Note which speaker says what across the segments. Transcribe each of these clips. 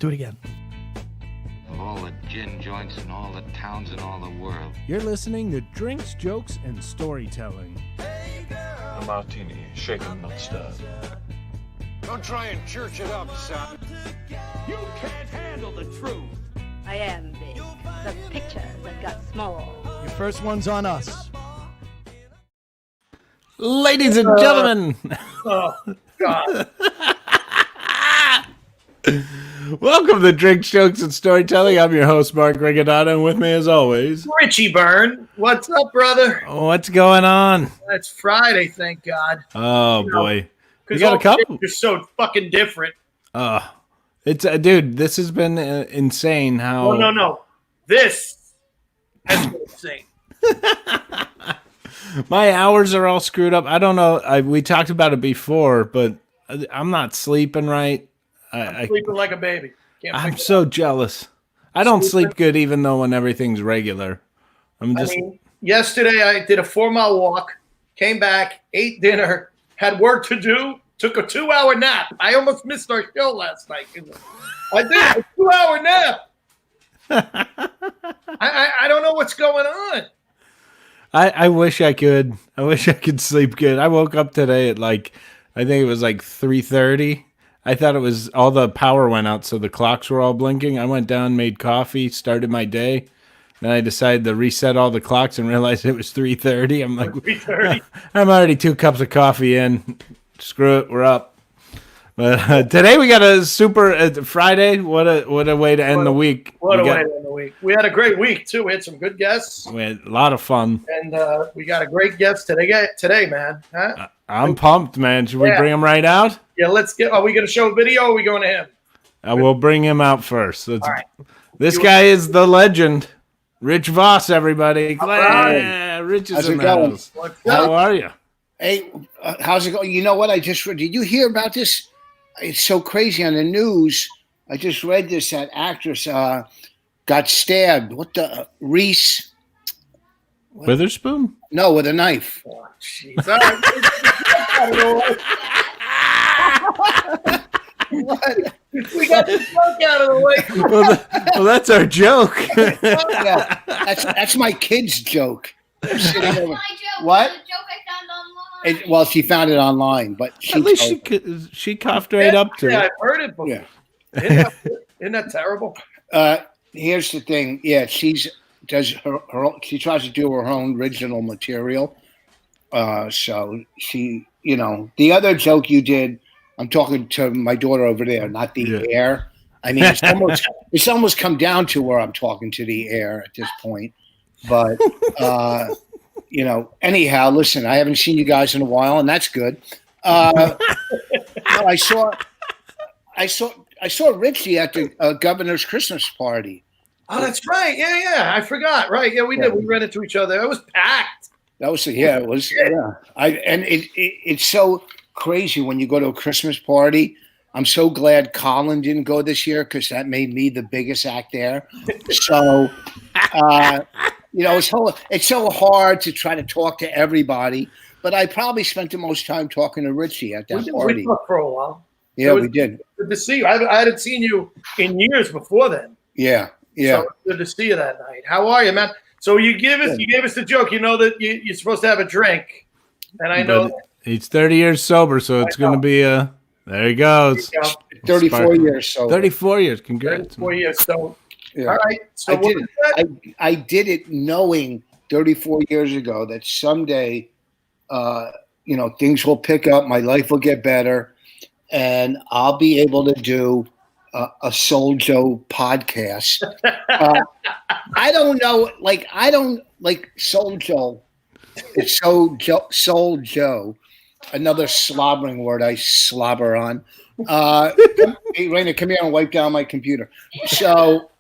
Speaker 1: Do it again.
Speaker 2: Of all the gin joints in all the towns in all the world.
Speaker 1: You're listening to Drinks, Jokes, and Storytelling.
Speaker 3: A martini, shaken, not stirred.
Speaker 4: Don't try and church it up, son.
Speaker 5: You can't handle the truth.
Speaker 6: I am big. The pictures have got small.
Speaker 1: Your first one's on us.
Speaker 7: Ladies and gentlemen.
Speaker 5: Oh, God.
Speaker 7: Welcome to Drinks, Jokes, and Storytelling. I'm your host, Mark Rigodano, and with me as always,
Speaker 5: Richie Byrne. What's up, brother?
Speaker 7: what's going on?
Speaker 5: It's Friday, thank God.
Speaker 7: Oh, boy. You
Speaker 5: Because
Speaker 7: got a couple?
Speaker 5: You're so fucking different.
Speaker 7: It's dude, this has been insane how...
Speaker 5: No. This has been insane.
Speaker 7: My hours are all screwed up. I don't know. We talked about it before, but I'm not sleeping right.
Speaker 5: I'm sleeping like a baby.
Speaker 7: I'm so jealous. I don't sleep good even though when everything's regular.
Speaker 5: Yesterday I did a 4-mile walk, came back, ate dinner, had work to do, took a 2-hour nap. I almost missed our show last night. I did a 2-hour nap. I don't know what's going on.
Speaker 7: I wish I could. I wish I could sleep good. I woke up today at I think it was 3:30. I thought it was all the power went out, so the clocks were all blinking. I went down, made coffee, started my day. Then I decided to reset all the clocks and realized it was 3:30. I'm like,
Speaker 5: 3:30.
Speaker 7: I'm already 2 cups of coffee in. Screw it, we're up. But today we got a super Friday. What a way to end the week.
Speaker 5: What a way to end the week. We had a great week, too. We had some good guests.
Speaker 7: We had a lot of fun.
Speaker 5: And we got a great guest today, man. Huh?
Speaker 7: I'm pumped, man. Should we bring him right out?
Speaker 5: Yeah, let's get. Are we going to show a video or are we going to him?
Speaker 7: We'll bring him out first.
Speaker 5: All right.
Speaker 7: This guy is the legend. Rich Voss, everybody.
Speaker 5: Right.
Speaker 7: Yeah, Rich is
Speaker 8: How's
Speaker 7: in
Speaker 8: it
Speaker 7: the
Speaker 8: going?
Speaker 7: house.
Speaker 5: What's
Speaker 7: How
Speaker 5: up?
Speaker 7: are you?
Speaker 8: Hey, how's it going? You know what? Did you hear about this? It's so crazy on the news. I just read this. That actress got stabbed. What the Reese?
Speaker 7: Witherspoon?
Speaker 8: No, with a knife.
Speaker 5: Oh, jeez. All right.
Speaker 8: What?
Speaker 5: We got the joke out of the way.
Speaker 7: Well, that's our joke.
Speaker 8: Yeah, that's my kid's joke. Sitting over-
Speaker 9: My joke.
Speaker 8: What?
Speaker 9: The joke I found online.
Speaker 8: Well, she found it online, but
Speaker 7: At least she coughed right up to
Speaker 5: Yeah,
Speaker 7: it.
Speaker 5: I've heard it before.
Speaker 8: Yeah.
Speaker 5: Isn't that terrible?
Speaker 8: Here's the thing. Yeah, she tries to do her own original material. So she, the other joke you did. I'm talking to my daughter over there, not the air. I mean, it's almost come down to where I'm talking to the air at this point. But anyhow, listen, I haven't seen you guys in a while, and that's good. I saw Richie at the governor's Christmas party.
Speaker 5: Oh, that's right. Yeah. I forgot. Right. Yeah, we did. We ran into each other. It was packed.
Speaker 8: That was it was. Yeah. It's so crazy when you go to a Christmas party. I'm so glad Colin didn't go this year because that made me the biggest act there. So, it's so hard to try to talk to everybody. But I probably spent the most time talking to Richie at that party.
Speaker 5: We talked for a while.
Speaker 8: Yeah, we did.
Speaker 5: Good to see you. I hadn't seen you in years before then.
Speaker 8: Yeah.
Speaker 5: So good to see you that night. How are you, man? So you gave us the joke. You know that you're supposed to have a drink, and I know
Speaker 7: He's 30 years sober, so it's going to be there he goes.
Speaker 8: 34 years. So
Speaker 7: 34 years. Congrats.
Speaker 5: 34 years. So
Speaker 8: yeah.
Speaker 5: all right. So
Speaker 8: I did it knowing 34 years ago that someday, things will pick up, my life will get better, and I'll be able to do a Soul Joe podcast. I don't know, I don't like Soul Joe. It's Soul Joe. Another slobbering word I slobber on. Hey, Raina, come here and wipe down my computer. So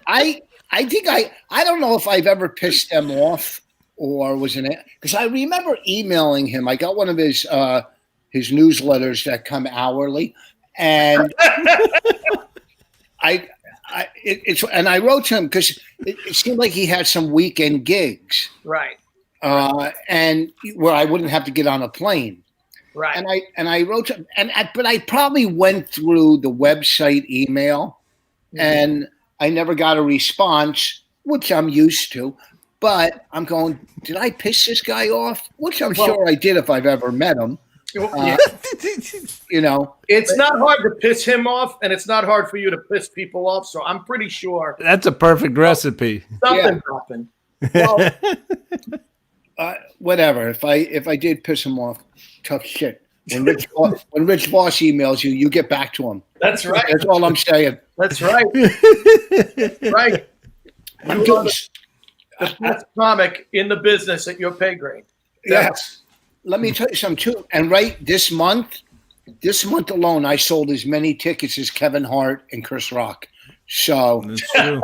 Speaker 8: I think I don't know if I've ever pissed them off or was in it because I remember emailing him. I got one of his newsletters that come hourly, and I wrote to him because it seemed like he had some weekend gigs,
Speaker 5: right.
Speaker 8: And where I wouldn't have to get on a plane.
Speaker 5: Right.
Speaker 8: And I wrote some, but I probably went through the website email, and I never got a response, which I'm used to. But I'm going, did I piss this guy off? Which I'm sure I did if I've ever met him. You know,
Speaker 5: it's not hard to piss him off, and it's not hard for you to piss people off. So I'm pretty sure
Speaker 7: That's a perfect recipe.
Speaker 5: something happened.
Speaker 8: well, whatever. If I did piss him off, tough shit. When Rich Voss emails you, you get back to him.
Speaker 5: That's right.
Speaker 8: That's all I'm saying.
Speaker 5: That's right. Right.
Speaker 8: I'm doing,
Speaker 5: The best comic in the business at your pay grade.
Speaker 8: yes. Let me tell you something too. And this month alone, I sold as many tickets as Kevin Hart and Chris Rock. So
Speaker 7: That's true.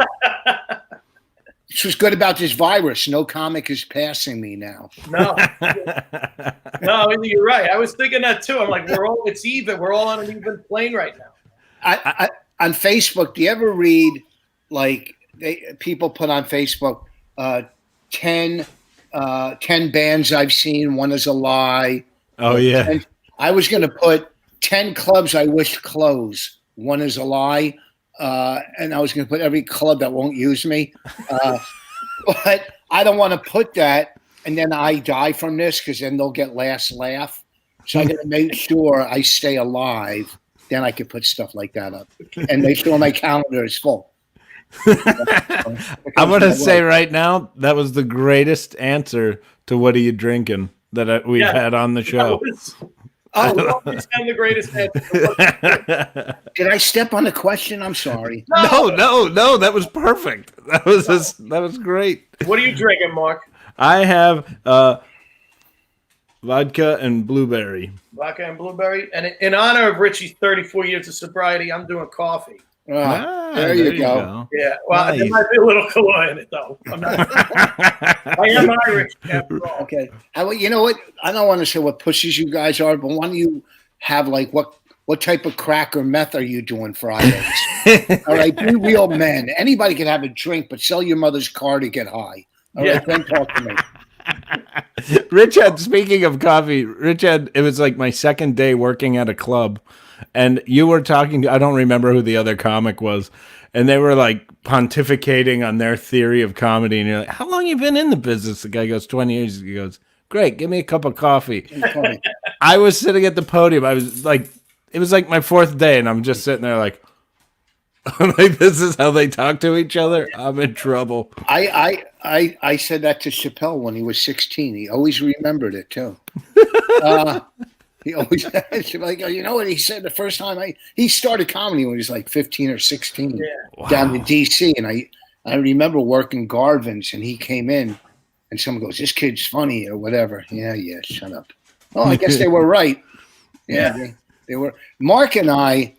Speaker 8: it's what's good about this virus. No comic is passing me now.
Speaker 5: No, you're right. I was thinking that too. I'm like, it's even. We're all on an even plane right now.
Speaker 8: I on Facebook, do you ever read like people put on Facebook 10 bands I've seen, one is a lie.
Speaker 7: Oh yeah.
Speaker 8: I was going to put 10 clubs I wish close, one is a lie. And I was going to put every club that won't use me. But I don't want to put that and then I die from this because then they'll get last laugh. So I got to make sure I stay alive. Then I could put stuff like that up and make sure my calendar is full.
Speaker 7: I'm going to say right now, that was the greatest answer to what are you drinking that we've had on the show.
Speaker 5: We always have the greatest answer.
Speaker 8: Did I step on the question? I'm sorry.
Speaker 7: No, that was perfect. That was great.
Speaker 5: What are you drinking, Mark?
Speaker 7: I have vodka and blueberry.
Speaker 5: Vodka and blueberry. And in honor of Richie's 34 years of sobriety, I'm doing coffee.
Speaker 8: There you go.
Speaker 5: Yeah, well,
Speaker 7: Nice.
Speaker 5: there might be a little color in it, though. I'm not, I am Irish, after all.
Speaker 8: Okay. You know what? I don't want to say what pushes you guys are, but why don't you have like what type of crack or meth are you doing Fridays? All right, be real men. Anybody can have a drink, but sell your mother's car to get high. All right, don't talk to me.
Speaker 7: Richard, speaking of coffee, Richard, it was like my second day working at a club, and you were talking, I don't remember who the other comic was, and they were like pontificating on their theory of comedy, and you're like, how long you been in the business? The guy goes, 20 years. He goes, great, give me a cup of coffee. I was sitting at the podium. I was like, it was like my fourth day, and I'm just sitting there like, like, this is how they talk to each other? I'm in trouble.
Speaker 8: I said that to Chappelle when he was 16. He always remembered it too. He always like, you know what he said the first time he started comedy when he was like 15 or 16 down to DC, and I remember working Garvin's, and he came in, and someone goes, "This kid's funny" or whatever. Yeah, shut up. Oh, I guess they were right. Yeah, they were. Mark and I.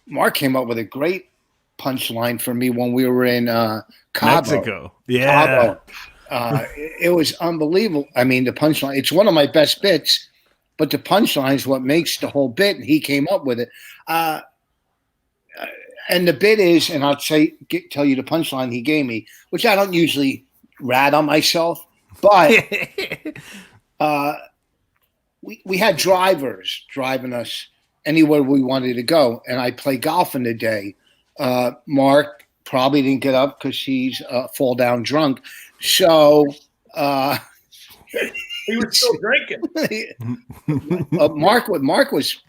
Speaker 8: Mark came up with a great punchline for me when we were in Cabo.
Speaker 7: Mexico. Yeah.
Speaker 8: Cabo. It was unbelievable. I mean, the punchline, it's one of my best bits, but the punchline is what makes the whole bit, and he came up with it. And the bit is, and I'll tell you the punchline he gave me, which I don't usually rat on myself, but we had drivers driving us anywhere we wanted to go, and I play golf in the day. Mark probably didn't get up because he's fall down drunk, so
Speaker 5: he was still drinking.
Speaker 8: Mark was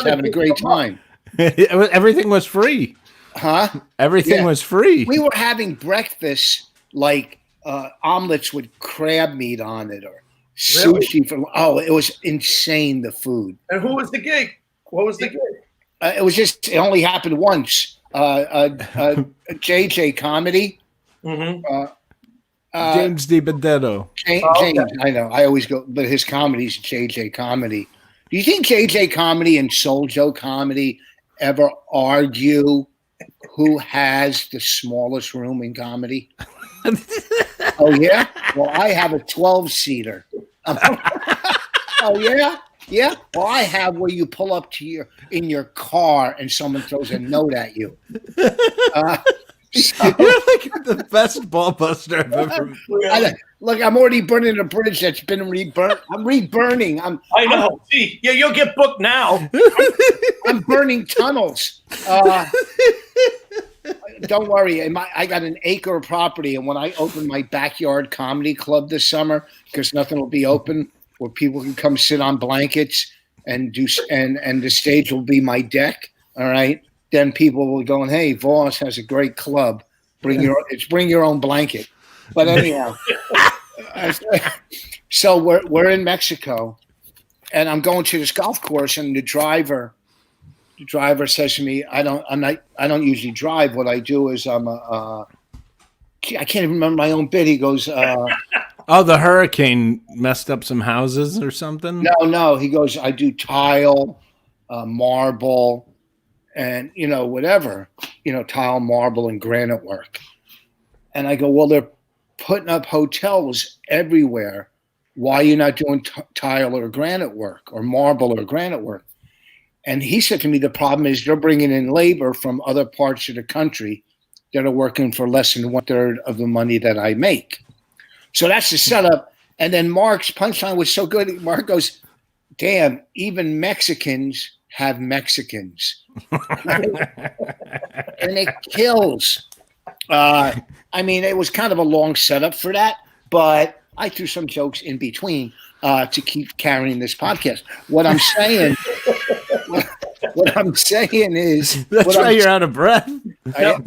Speaker 8: having a great time.
Speaker 7: Everything was free.
Speaker 8: Huh?
Speaker 7: Everything was free.
Speaker 8: We were having breakfast like omelets with crab meat on it, or sushi.
Speaker 5: Really?
Speaker 8: It was insane, the food.
Speaker 5: And who was the gig? What was the gig?
Speaker 8: It only happened once. JJ Comedy.
Speaker 5: Mm-hmm.
Speaker 7: James DiBenedetto.
Speaker 8: James, I know. I always go, but his comedy's JJ Comedy. Do you think JJ Comedy and Soul Joe Comedy ever argue who has the smallest room in comedy? Oh, yeah? Well, I have a 12-seater. Oh, yeah? Yeah, well, I have where you pull up in your car and someone throws a note at you.
Speaker 7: You're like the best ball buster I've ever.
Speaker 8: Look, I'm already burning a bridge that's been reburnt. I'm reburning.
Speaker 5: I know. See, yeah, you'll get booked now.
Speaker 8: I'm burning tunnels. Don't worry. I got an acre of property, and when I open my backyard comedy club this summer, because nothing will be open, where people can come sit on blankets and the stage will be my deck. All right. Then people will go, hey, Voss has a great club. Bring your own blanket. But anyhow, so we're in Mexico, and I'm going to this golf course, and the driver says to me, I don't usually drive. What I do is I can't even remember my own bit. He goes,
Speaker 7: oh, the hurricane messed up some houses or something?
Speaker 8: No. He goes, I do tile, marble, and, whatever, tile, marble, and granite work. And I go, well, they're putting up hotels everywhere. Why are you not doing tile or granite work or marble or granite work? And he said to me, the problem is they're bringing in labor from other parts of the country that are working for less than 1/3 of the money that I make. So that's the setup. And then Mark's punchline was so good. Mark goes, damn, even Mexicans have Mexicans. And it kills. It was kind of a long setup for that, but I threw some jokes in between to keep carrying this podcast. What I'm saying is...
Speaker 7: That's why you're out of breath.
Speaker 8: I'm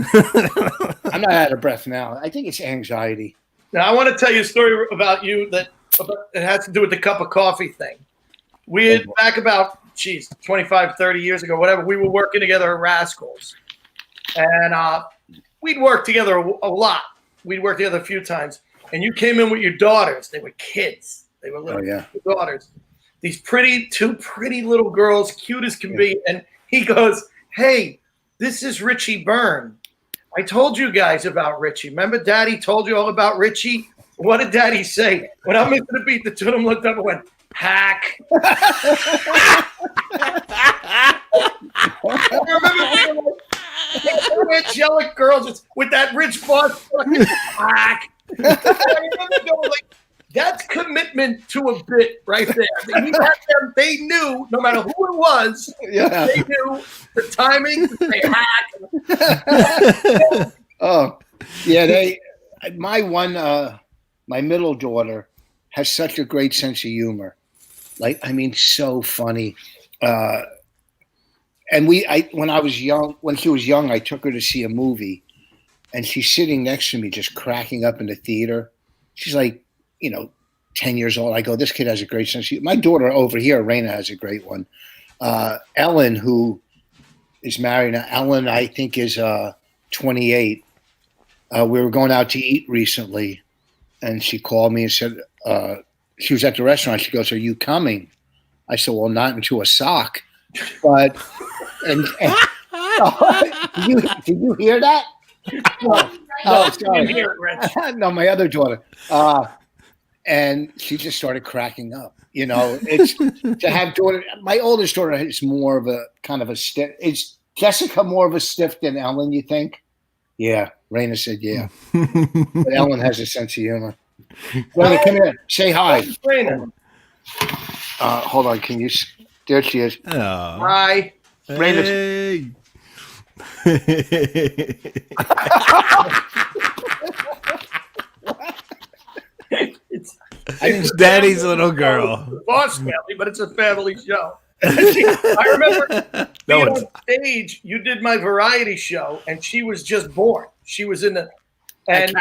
Speaker 8: not out of breath now. I think it's anxiety.
Speaker 5: Now, I want to tell you a story about you that it has to do with the cup of coffee thing. We had back about, 25, 30 years ago, whatever, we were working together at Rascals. And we'd worked together a lot. We'd worked together a few times. And you came in with your daughters. They were kids. They were little daughters. These two pretty little girls, cute as can be. And he goes, hey, this is Richie Byrne. I told you guys about Richie. Remember Daddy told you all about Richie? What did Daddy say? When I'm missing the beat, the two of them looked up and went, hack. I remember rich yellow girls just with that Rich Voss fucking hack. I remember going like, that's commitment to a bit right there. They knew, no matter who it was, they knew the timing, they hack.
Speaker 8: Oh, yeah. My middle daughter has such a great sense of humor. So funny. And when she was young, I took her to see a movie, and she's sitting next to me just cracking up in the theater. She's like, 10 years old. I go, this kid has a great sense of humor. My daughter over here, Raina, has a great one. Ellen, who is married now, Ellen, I think, is 28. We were going out to eat recently, and she called me and said, she was at the restaurant. She goes, are you coming? I said, well, not into a sock. But, did you hear that? Oh, sorry. No, my other daughter. And she just started cracking up. It's to have daughter. My oldest daughter is more of a kind of a stiff. Is Jessica more of a stiff than Ellen, you think? Yeah. Raina said, yeah. But Ellen has a sense of humor. Raina, come here. Say hi.
Speaker 5: Raina.
Speaker 8: Hold on. Can you? There she is.
Speaker 7: Oh.
Speaker 5: Hi.
Speaker 7: Hey. It's Daddy's little girl.
Speaker 5: Voss family, but it's a family show. I remember being on stage. You did my variety show, and she was just born. She was in the
Speaker 8: at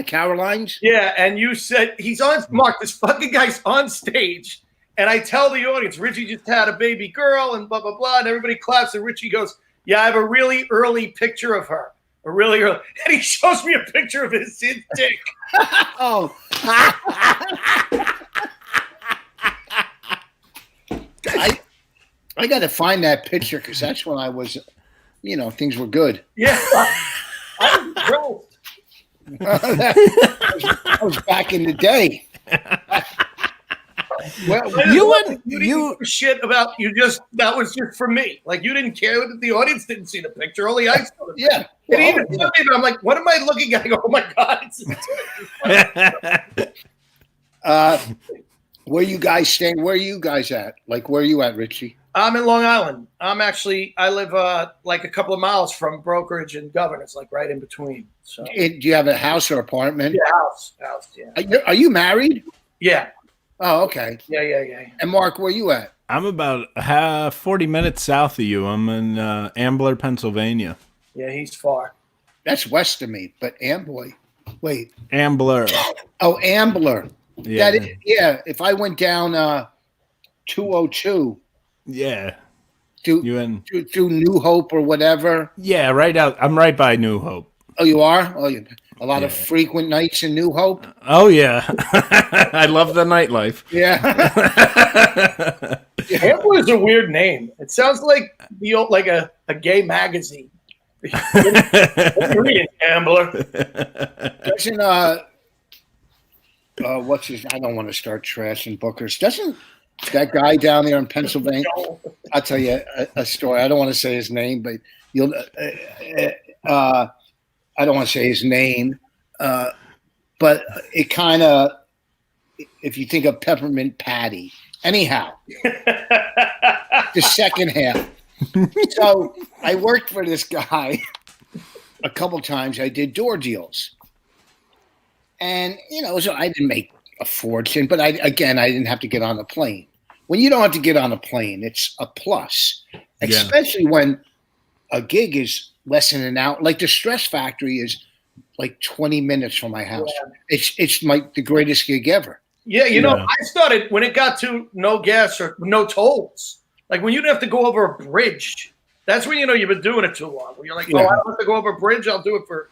Speaker 8: Caroline's.
Speaker 5: Yeah, and you said he's on. Mark, this fucking guy's on stage, and I tell the audience, Richie just had a baby girl, and blah blah blah, and everybody claps, and Richie goes, "Yeah, I have a really early picture of her, a really early," and he shows me a picture of his dick.
Speaker 8: Oh. I got to find that picture because that's when I was, things were good.
Speaker 5: Yeah, I was broke.
Speaker 8: That was back in the day. Well,
Speaker 5: You didn't give a shit about that was just for me. Like you didn't care that the audience didn't see the picture. Only I saw the picture.
Speaker 8: yeah.
Speaker 5: And even me, but I'm like, what am I looking at? I go, oh my god, it's
Speaker 8: where you guys staying? Where are you guys at? Like, where are you at, Richie?
Speaker 5: I'm in Long Island. I live like a couple of miles from Brokerage and Governors, like right in between. So,
Speaker 8: Do you have a house or apartment?
Speaker 5: yeah, house, yeah.
Speaker 8: Are you married?
Speaker 5: Yeah.
Speaker 8: Oh, okay.
Speaker 5: Yeah.
Speaker 8: And Mark, where you at?
Speaker 7: I'm about 40 minutes south of you. I'm in Ambler, Pennsylvania.
Speaker 5: Yeah, he's far.
Speaker 8: That's west of me, but Amboy. Wait.
Speaker 7: Ambler.
Speaker 8: Oh, Ambler.
Speaker 7: Yeah.
Speaker 8: If I went down 202.
Speaker 7: Yeah.
Speaker 8: Through New Hope or whatever.
Speaker 7: Yeah, right out. I'm right by New Hope.
Speaker 8: Oh, you are? Oh, a lot of frequent nights in New Hope.
Speaker 7: Oh yeah, I love the nightlife.
Speaker 8: Yeah.
Speaker 5: Ambler is a weird name. It sounds like a gay magazine. Reading Ambler.
Speaker 8: Doesn't what's his? I don't want to start trashing Bookers. Doesn't that guy down there in Pennsylvania? I'll tell you a story. I don't want to say his name, but you'll. I don't want to say his name, but it kind of. If you think of Peppermint Patty, anyhow, the second half. So I worked for this guy a couple times. I did door deals. And, so I didn't make a fortune, but I didn't have to get on a plane. When you don't have to get on a plane, it's a plus, especially when a gig is less than an hour. Like the Stress Factory is like 20 minutes from my house. Yeah. It's the greatest gig ever.
Speaker 5: Yeah, I started when it got to no gas or no tolls. Like when you didn't have to go over a bridge, that's when you've been doing it too long. When you're like, I don't have to go over a bridge, I'll do it for,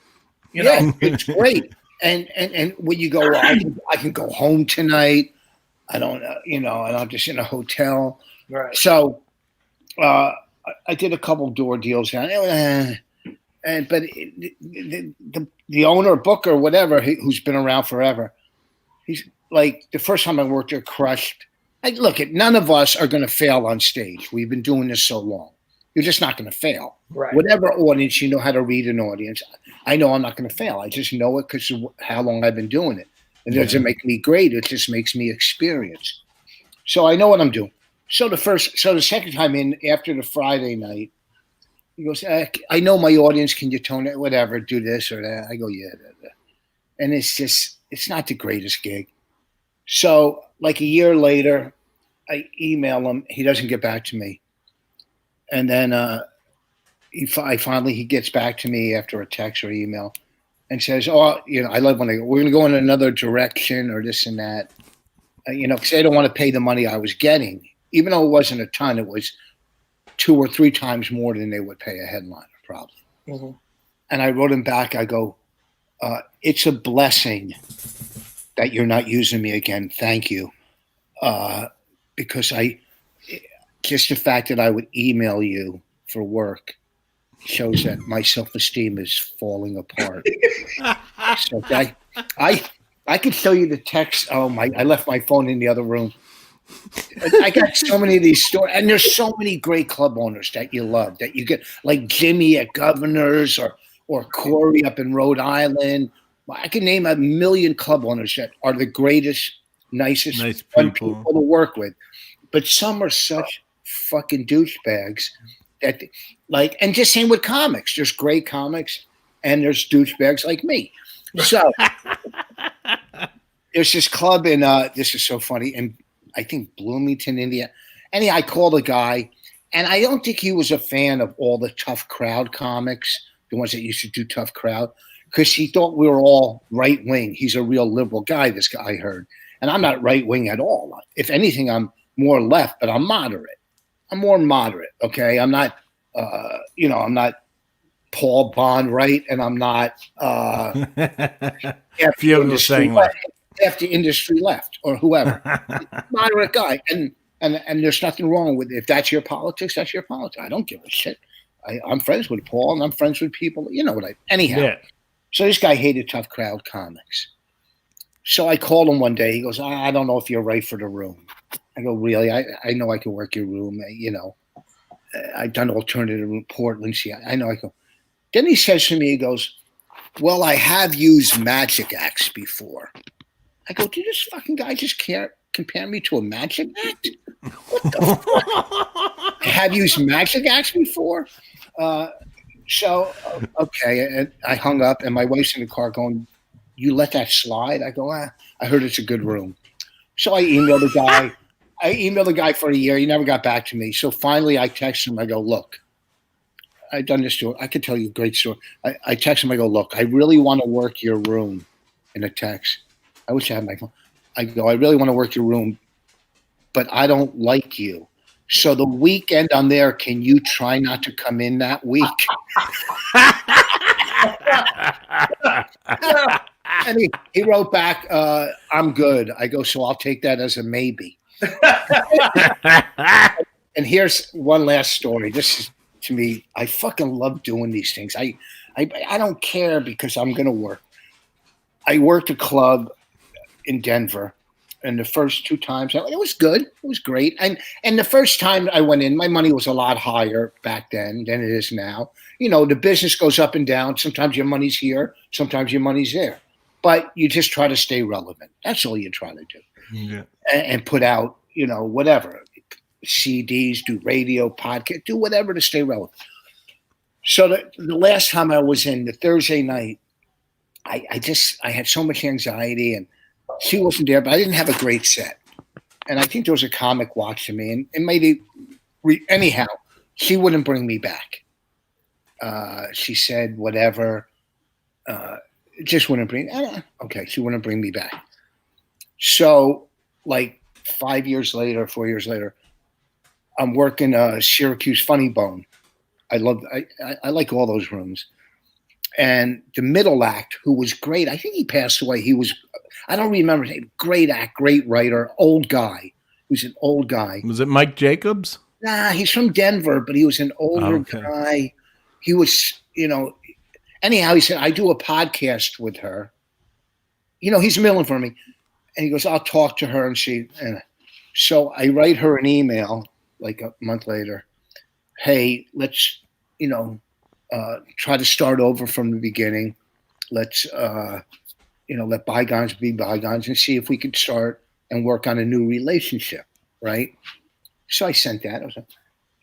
Speaker 8: Yeah, it's great. And when you go, I can go home tonight. I don't, and I'm just in a hotel.
Speaker 5: Right.
Speaker 8: So I did a couple door deals down there. But the owner, Booker, whatever, who's been around forever, he's like, the first time I worked there, crushed. None of us are going to fail on stage. We've been doing this so long. You're just not going to fail.
Speaker 5: Right.
Speaker 8: Whatever audience, you know how to read an audience. I know I'm not going to fail. I just know it because of how long I've been doing it. It doesn't make me great. It just makes me experienced. So I know what I'm doing. So the second time in, after the Friday night, he goes, I know my audience. Can you tone it? Whatever, do this or that. I go, yeah. And it's not the greatest gig. So like a year later, I email him. He doesn't get back to me. And then he gets back to me after a text or email and says, I love when we're going to go in another direction or this and that, because they don't want to pay the money I was getting. Even though it wasn't a ton, it was 2 or 3 times more than they would pay a headliner, probably. Mm-hmm. And I wrote him back. I go, it's a blessing that you're not using me again. Thank you. Because just the fact that I would email you for work shows that my self-esteem is falling apart. So I could show you the text. I left my phone in the other room. I got so many of these stories, and there's so many great club owners that you love, that you get, like Jimmy at Governors or Corey up in Rhode Island. I can name a million club owners that are the greatest, nicest fun people to work with. But some are such fucking douchebags that, and just same with comics. There's great comics, and there's douchebags like me. So there's this club in this is so funny, and I think Bloomington, Indiana. Anyhow, I called a guy, and I don't think he was a fan of all the tough crowd comics, the ones that used to do tough crowd, because he thought we were all right wing. He's a real liberal guy, this guy, I heard. And I'm not right wing at all. If anything, I'm more left, but I'm moderate. I'm more moderate, okay? I'm not, I'm not Paul Bond right, and I'm not after industry left or whoever. Moderate guy. And there's nothing wrong with it. If that's your politics, that's your politics. I don't give a shit. I'm friends with Paul, and I'm friends with people. You know what anyhow. Yeah. So this guy hated tough crowd comics. So I called him one day. He goes, I don't know if you're right for the room. I go, really? I know I can work your room. You know, I've done alternative in Portland. See, I know I can. Then he says to me, he goes, well, I have used magic acts before. I go, did this fucking guy just compare me to a magic act? What the fuck? I have used magic acts before? Okay. And I hung up, and my wife's in the car going, you let that slide? I go, I heard it's a good room. So I emailed the guy. I emailed the guy for a year. He never got back to me. So finally I texted him. I go, look, I've done this story. I could tell you a great story. I text him. I go, look, I really want to work your room, in a text. I wish I had my phone. I go, I really want to work your room, but I don't like you. So the weekend I'm there, can you try not to come in that week? And he wrote back, I'm good. I go, so I'll take that as a maybe. And here's one last story. This is, to me, I fucking love doing these things. I don't care because I'm going to work. I worked a club in Denver, and the first 2 times, it was good. It was great. And the first time I went in, my money was a lot higher back then than it is now. You know, the business goes up and down. Sometimes your money's here. Sometimes your money's there. But you just try to stay relevant. That's all you try to do.
Speaker 7: Yeah.
Speaker 8: And put out, you know, whatever. CDs, do radio, podcast, do whatever to stay relevant. So the last time I was in, the Thursday night, I had so much anxiety, and she wasn't there, but I didn't have a great set. And I think there was a comic watching me, and it made it anyhow, she wouldn't bring me back. She said whatever, just wouldn't bring, okay, she wouldn't bring me back. So like 4 years later, I'm working Syracuse Funny Bone. I like all those rooms. And the middle act, who was great, I think he passed away. He was, I don't remember his name. Great act, great writer, old guy. He was an old guy.
Speaker 7: Was it Mike Jacobs?
Speaker 8: Nah, he's from Denver, but he was an older guy. He was, you know, anyhow, he said, I do a podcast with her. You know, he's milling for me. And he goes, I'll talk to her and see. And so I write her an email like a month later. Hey, let's, you know, try to start over from the beginning. Let's, you know, let bygones be bygones and see if we could start and work on a new relationship, right? So I sent that.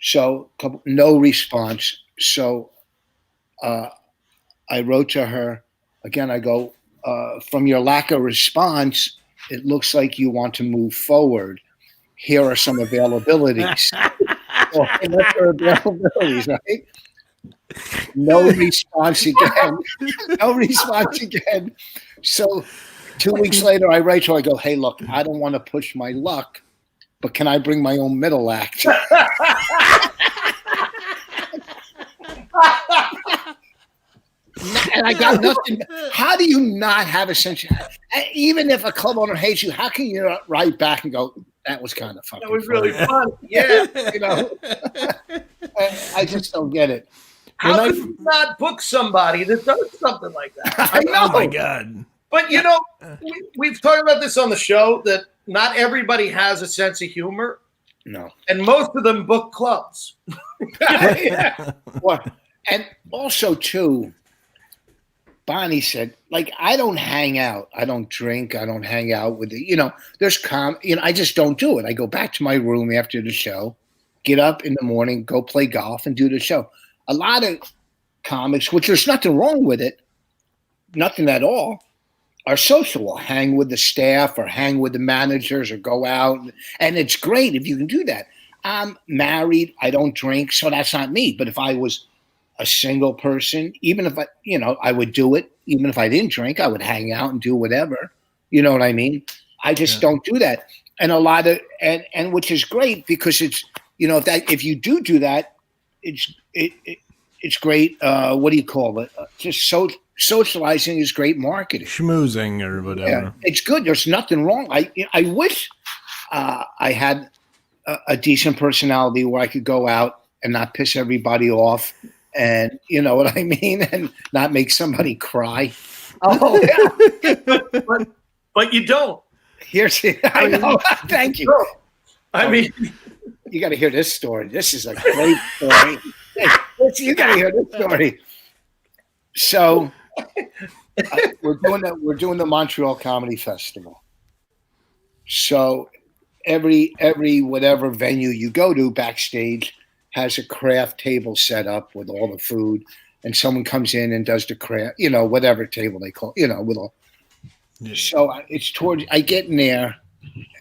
Speaker 8: So no response. So I wrote to her again. I go, from your lack of response, it looks like you want to move forward. Here are some availabilities. So I left her availabilities, right? No response again. No response again. So 2 weeks later, I write to her. I go, hey, look, I don't want to push my luck, but can I bring my own middle act? And I got nothing. How do you not have a sense? Even if a club owner hates you, how can you not write back and go, that was kind of fucking
Speaker 5: That was really fun. Yeah.
Speaker 8: You know, I just don't get it.
Speaker 5: How could you not book somebody that does something like that?
Speaker 8: I know.
Speaker 7: Oh my God.
Speaker 5: But, you know, we've talked about this on the show, that not everybody has a sense of humor.
Speaker 8: No.
Speaker 5: And most of them book clubs.
Speaker 8: Yeah. Well, and also, too, Bonnie said, like, I don't hang out. I don't drink. I don't hang out with you know, I just don't do it. I go back to my room after the show, get up in the morning, go play golf and do the show. A lot of comics, which there's nothing wrong with it, nothing at all, are social. Hang with the staff or hang with the managers or go out. And it's great if you can do that. I'm married. I don't drink, so that's not me. But if I was a single person, even if I would do it. Even if I didn't drink, I would hang out and do whatever. You know what I mean? I just don't do that. And a lot of, and which is great because it's, you know, if you do that, it's great. What do you call it? Just socializing is great marketing.
Speaker 7: Schmoozing or whatever.
Speaker 8: Yeah, it's good. There's nothing wrong. I wish I had a decent personality where I could go out and not piss everybody off. And you know what I mean? And not make somebody cry.
Speaker 5: Oh, yeah. but but you don't.
Speaker 8: Here's I know. Thank you.
Speaker 5: No. I mean,
Speaker 8: you got to hear this story. This is a great story. You got to hear this story. So we're doing the Montreal Comedy Festival. So every whatever venue you go to backstage has a craft table set up with all the food, and someone comes in and does the craft, whatever table they call, with all. Yeah. So it's towards. I get in there,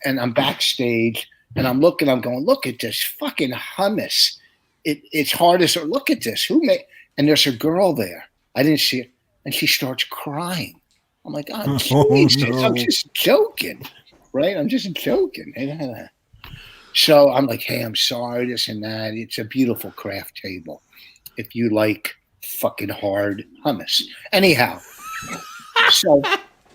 Speaker 8: and I'm backstage, and I'm going, look at this fucking hummus. It's hard as look at this. Who made? And there's a girl there. I didn't see it, and she starts crying. I'm like, oh Jesus, no. I'm just joking, right? I'm just joking. So I'm like, hey, I'm sorry, this and that. It's a beautiful craft table. If you like fucking hard hummus. Anyhow, so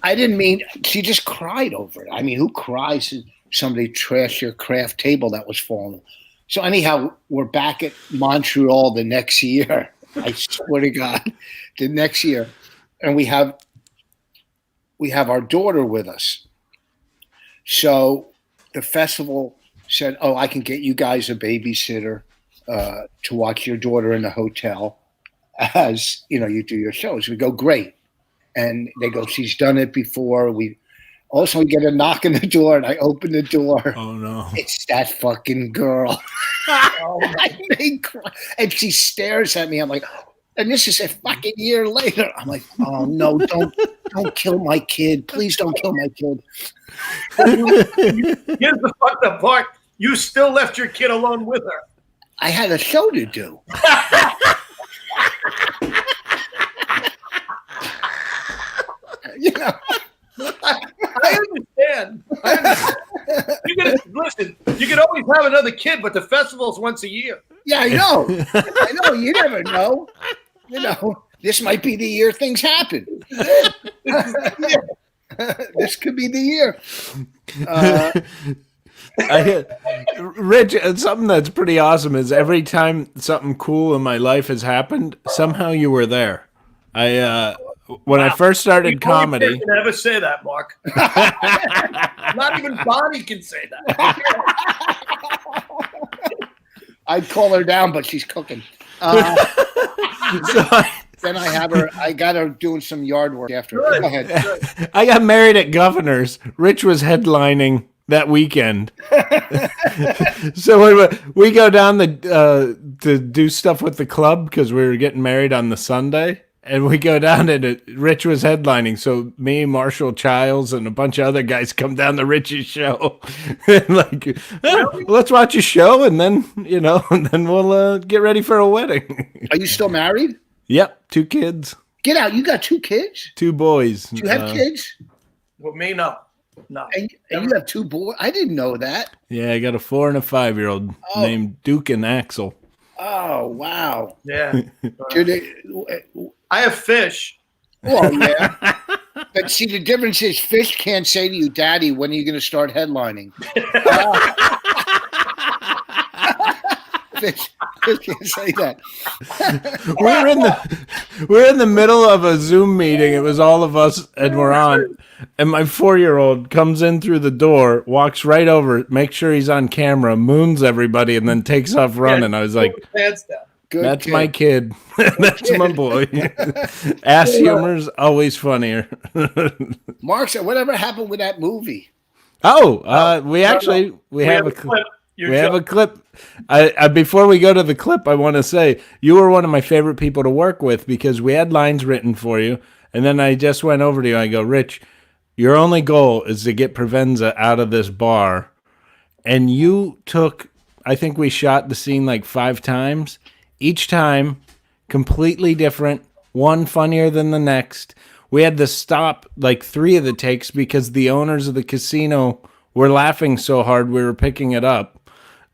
Speaker 8: I didn't mean, she just cried over it. I mean, who cries if somebody trashed your craft table that was falling? So anyhow, we're back at Montreal the next year. I swear to God, the next year. And we have our daughter with us. So the festival said, oh, I can get you guys a babysitter to watch your daughter in the hotel as, you do your shows. We go, great. And they go, she's done it before. We get a knock on the door, and I open the door.
Speaker 7: Oh, no.
Speaker 8: It's that fucking girl. And she stares at me. I'm like, and this is a fucking year later. I'm like, oh, no, don't kill my kid. Please don't kill my kid.
Speaker 5: Here's the fucked up part. You still left your kid alone with her.
Speaker 8: I had a show to do.
Speaker 5: I understand. Listen, you can always have another kid, but the festival's once a year.
Speaker 8: Yeah, I know. You never know. This might be the year things happen. This could be the year.
Speaker 7: Rich, something that's pretty awesome is every time something cool in my life has happened, somehow you were there. When I first started comedy,
Speaker 5: you can never say that, Mark. Not even Bonnie can say that.
Speaker 8: I'd call her down, but she's cooking. Then I have her. I got her doing some yard work after.
Speaker 5: Good,
Speaker 8: Go ahead.
Speaker 5: Good.
Speaker 7: I got married at Governor's. Rich was headlining that weekend. So when we go down to do stuff with the club because we were getting married on the Sunday. And we go down and Rich was headlining. So me, Marshall Childs, and a bunch of other guys come down to Rich's show. Like, let's watch a show and then, and then we'll get ready for a wedding.
Speaker 8: Are you still married?
Speaker 7: Yep. 2 kids.
Speaker 8: Get out. You got 2 kids?
Speaker 7: 2 boys.
Speaker 8: Do you have kids?
Speaker 5: Well, me, no. No.
Speaker 8: And you have 2 boys? I didn't know that.
Speaker 7: Yeah, I got a 4 and a 5-year-old named Duke and Axel.
Speaker 8: Oh, wow.
Speaker 5: Yeah.
Speaker 8: I
Speaker 5: have fish.
Speaker 8: Well, yeah. But see, the difference is fish can't say to you, Daddy, when are you going to start headlining? Fish can't say that.
Speaker 7: We're in the middle of a Zoom meeting. It was all of us, and we're on. And my 4-year-old comes in through the door, walks right over, makes sure he's on camera, moons everybody, and then takes off running. I was like, that's my kid. That's my boy. Ass humor's always funnier.
Speaker 8: Mark said, whatever happened with that movie?
Speaker 7: We have a clip. We have a clip. I before we go to the clip, I want to say you were one of my favorite people to work with because we had lines written for you, and then I just went over to you. I go, Rich, your only goal is to get Provenza out of this bar, and you took. I think we shot the scene like 5 times. Each time, completely different. One funnier than the next. We had to stop like 3 of the takes because the owners of the casino were laughing so hard we were picking it up.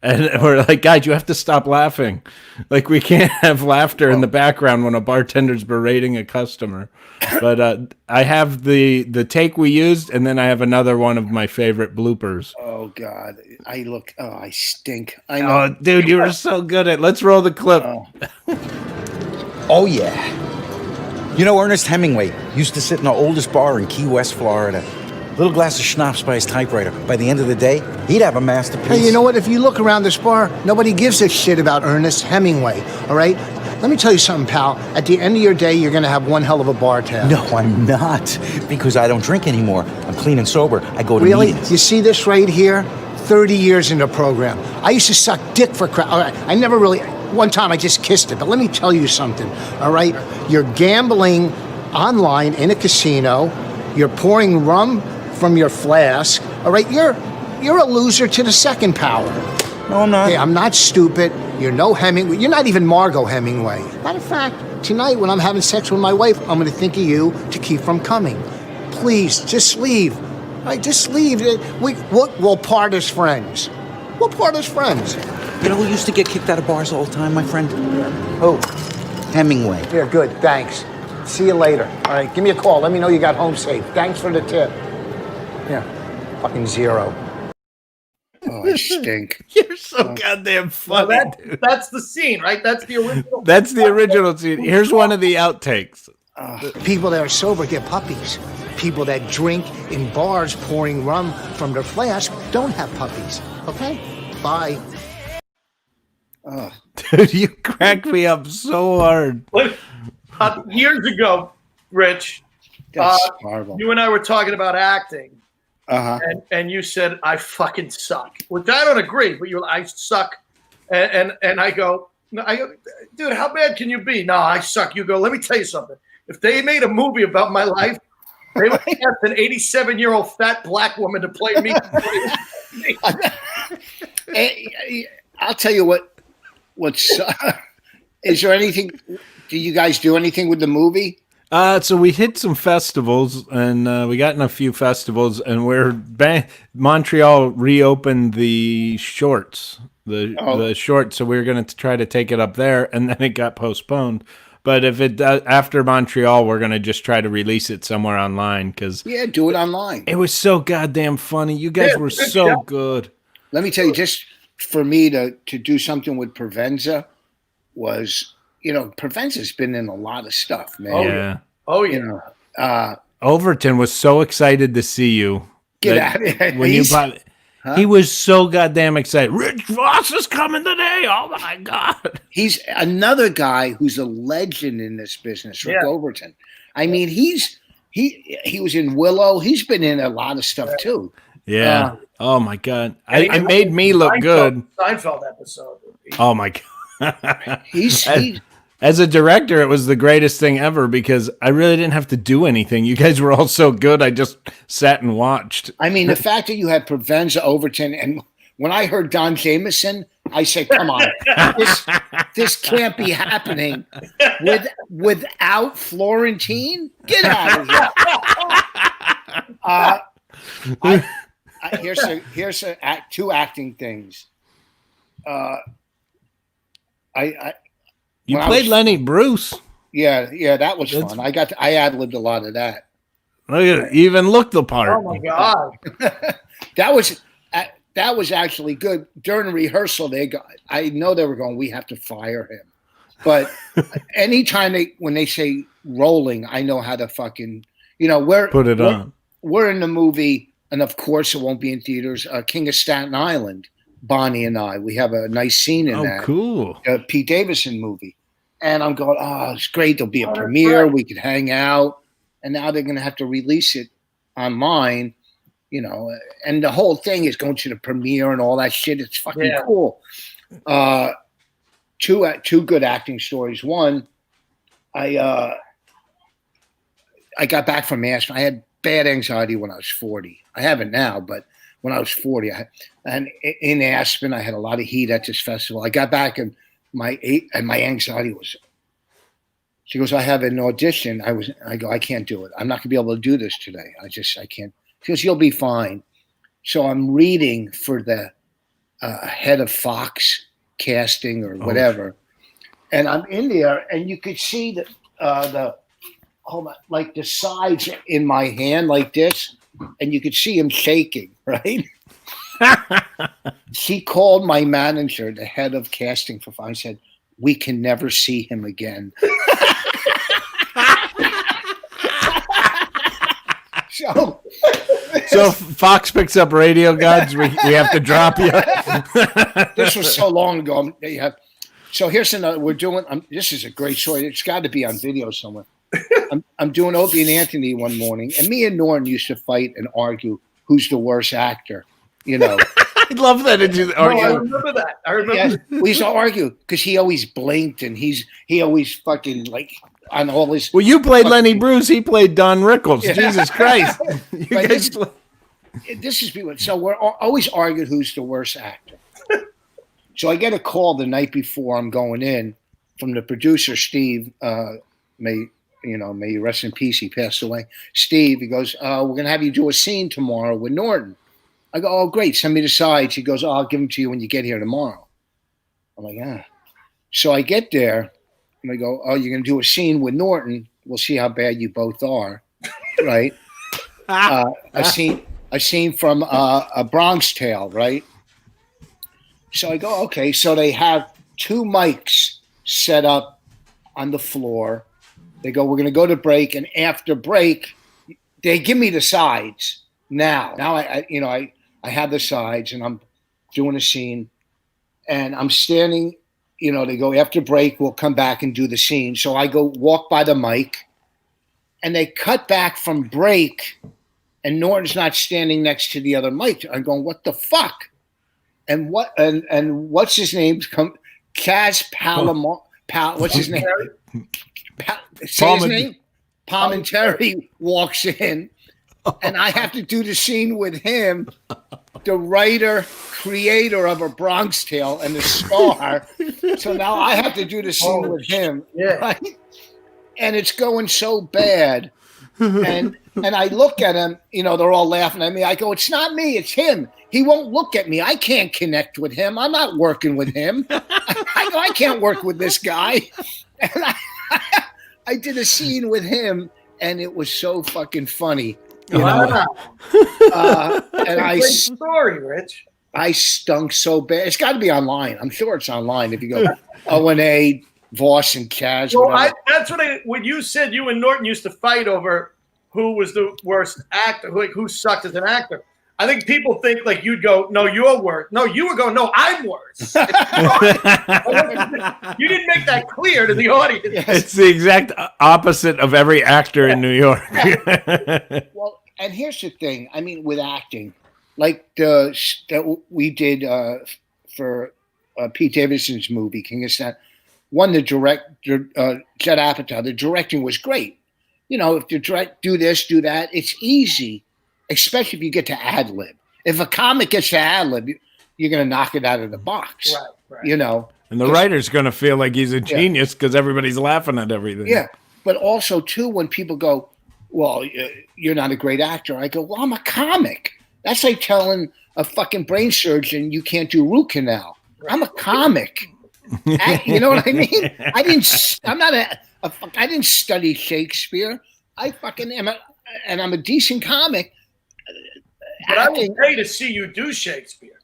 Speaker 7: And we're like, guys, you have to stop laughing. Like, we can't have laughter in the background when a bartender's berating a customer. But I have the take we used, and then I have another one of my favorite bloopers.
Speaker 8: Oh, God. I stink. I know.
Speaker 7: Oh, dude, you were so good at it. Let's roll the clip.
Speaker 10: Oh, yeah. Ernest Hemingway used to sit in the oldest bar in Key West, Florida. little glass of schnapps by his typewriter. By the end of the day, he'd have a masterpiece.
Speaker 8: Hey, you know what? If you look around this bar, nobody gives a shit about Ernest Hemingway, all right? Let me tell you something, pal. At the end of your day, you're going to have one hell of a bar tab.
Speaker 10: No, I'm not. Because I don't drink anymore. I'm clean and sober. I go to
Speaker 8: Really?
Speaker 10: meetings.
Speaker 8: You see this right here? 30 years in the program. I used to suck dick for crap. All right, I never really... One time I just kissed it. But let me tell you something, all right? You're gambling online in a casino. You're pouring rum from your flask. All right? You're a loser to the second power.
Speaker 10: No, I'm not.
Speaker 8: Hey, I'm not stupid. You're no Hemingway. You're not even Margot Hemingway. Matter of fact, tonight when I'm having sex with my wife, I'm going to think of you to keep from coming. Please, just leave. All right, just leave. We'll part as friends. We'll part as friends.
Speaker 10: You know who used to get kicked out of bars all the time, my friend? Oh, Hemingway.
Speaker 8: Yeah, good. Thanks. See you later. All right, give me a call. Let me know you got home safe. Thanks for the tip. Yeah, fucking zero. Oh, I stink.
Speaker 7: You're so goddamn funny.
Speaker 5: Well, that's the scene, right? That's the original.
Speaker 7: That's the original scene. Here's one of the outtakes.
Speaker 8: People that are sober get puppies. People that drink in bars pouring rum from their flask don't have puppies. Okay? Bye.
Speaker 7: Dude, you cracked me up so hard.
Speaker 5: Look, years ago, Rich,
Speaker 8: That's horrible.
Speaker 5: you and I were talking about acting.
Speaker 8: Uh-huh.
Speaker 5: And you said I fucking suck, which I don't agree. But I suck, and I go, dude, how bad can you be? No, I suck. You go, let me tell you something. If they made a movie about my life, they would have an 87-year-old fat black woman to play me.
Speaker 8: I'll tell you what's is there anything? Do you guys do anything with the movie?
Speaker 7: So we hit some festivals, and we got in a few festivals, and Montreal reopened the shorts, the shorts. So we were going to try to take it up there, and then it got postponed. But if it does, after Montreal, we're going to just try to release it somewhere online because
Speaker 8: do it online.
Speaker 7: It was so goddamn funny. You guys were so good.
Speaker 8: Let me tell you, just for me to do something with Provenza was, Provenza's been in a lot of stuff, man.
Speaker 5: Oh yeah.
Speaker 7: Overton was so excited to see you.
Speaker 8: Get out of here.
Speaker 7: When you bought it. Huh? He was so goddamn excited. Rich Voss is coming today. Oh my God.
Speaker 8: He's another guy who's a legend in this business, Rick Overton. I mean, he was in Willow. He's been in a lot of stuff too.
Speaker 7: Yeah. Oh my God. I made me look good.
Speaker 5: Seinfeld episode.
Speaker 7: Oh my God. As a director, it was the greatest thing ever because I really didn't have to do anything. You guys were all so good. I just sat and watched.
Speaker 8: I mean, the fact that you had Provenza, Overton, and when I heard Don Jameson, I said, come on, this can't be happening without Florentine? Get out of here. Here's two acting things.
Speaker 7: You played Lenny Bruce.
Speaker 8: Yeah, that was fun. I ad-libbed a lot of that.
Speaker 7: Look at it. You even looked the part.
Speaker 5: Oh my God.
Speaker 8: That was actually good. During rehearsal, I know they were going, we have to fire him. But anytime when they say rolling, I know how to fucking,
Speaker 7: put it on.
Speaker 8: We're in the movie, and of course it won't be in theaters, King of Staten Island, Bonnie and I. We have a nice scene in that.
Speaker 7: Oh, cool.
Speaker 8: Pete Davidson movie. And I'm going, it's great. There'll be a premiere. We could hang out. And now they're going to have to release it online, and the whole thing is going to the premiere and all that shit. It's fucking cool. Two good acting stories. One, I got back from Aspen. I had bad anxiety when I was 40. I have it now, but when I was 40, and in Aspen, I had a lot of heat at this festival. I got back and my anxiety was. She goes, I have an audition. I go, I can't do it. I'm not gonna be able to do this today. I can't. She goes, you'll be fine. So I'm reading for the head of Fox casting or whatever, and I'm in there, and you could see the sides in my hand like this, and you could see him shaking, right? She called my manager, the head of casting for Fox, and said, we can never see him again.
Speaker 7: So if Fox picks up Radio Gods, we have to drop you.
Speaker 8: This was so long ago. So here's another. We're doing. This is a great story. It's got to be on video somewhere. I'm doing Opie and Anthony one morning, and me and Norton used to fight and argue who's the worst actor. You know,
Speaker 7: I love that.
Speaker 5: I remember that. I remember.
Speaker 8: Yeah, we used to argue because he always blinked and he always fucking like on all his.
Speaker 7: Well, you played Lenny Bruce. He played Don Rickles.
Speaker 8: Yeah.
Speaker 7: Jesus Christ!
Speaker 8: This is people. So we're always arguing who's the worst actor. So I get a call the night before I'm going in from the producer, Steve. May he rest in peace. He passed away. Steve, he goes, we're going to have you do a scene tomorrow with Norton. I go, oh, great. Send me the sides. He goes, I'll give them to you when you get here tomorrow. I'm like, ah. So I get there and I go, oh, you're going to do a scene with Norton. We'll see how bad you both are. Right. A scene from a Bronx Tale. Right. So I go, okay. So they have 2 mics set up on the floor. They go, we're going to go to break. And after break, they give me the sides. Now I have the sides and I'm doing a scene and I'm standing, they go after break, we'll come back and do the scene. So I go walk by the mic and they cut back from break and Norton's not standing next to the other mic. I'm going, what the fuck? And what's his name? Kaz Palomar. What's his name? Say his name? Palmentary walks in, and I have to do the scene with him, the writer, creator of A Bronx Tale, and the star. So now I have to do the scene with him.
Speaker 5: Yeah.
Speaker 8: Right? And it's going so bad. And I look at him, they're all laughing at me. I go, it's not me, it's him. He won't look at me. I can't connect with him. I'm not working with him. I go, I can't work with this guy. And I did a scene with him, and it was so fucking funny.
Speaker 5: Wow.
Speaker 8: And
Speaker 5: Great story, Rich.
Speaker 8: I stunk so bad. It's got to be online. I'm sure it's online. If you go O&A, Voss, and Kaz.
Speaker 5: Well, that's when you said you and Norton used to fight over who was the worst actor, who sucked as an actor. I think people think like you'd go, no, you're worse. No, you were going, no, I'm worse. You didn't make that clear to the audience.
Speaker 7: It's the exact opposite of every actor in New York.
Speaker 8: Well, and here's the thing. I mean, with acting, like that we did for Pete Davidson's movie, King of Staten, the director, Judd Apatow, the directing was great. If you do this, do that, it's easy. Especially if you get to ad lib. If a comic gets to ad lib, you're going to knock it out of the box. Right.
Speaker 7: And the writer's going to feel like he's a genius because everybody's laughing at everything.
Speaker 8: Yeah. But also, too, when people go, well, you're not a great actor. I go, well, I'm a comic. That's like telling a fucking brain surgeon you can't do root canal. I'm a comic. You know what I mean? I didn't study Shakespeare. I fucking am and I'm a decent comic.
Speaker 5: But I would pay to see you do Shakespeare.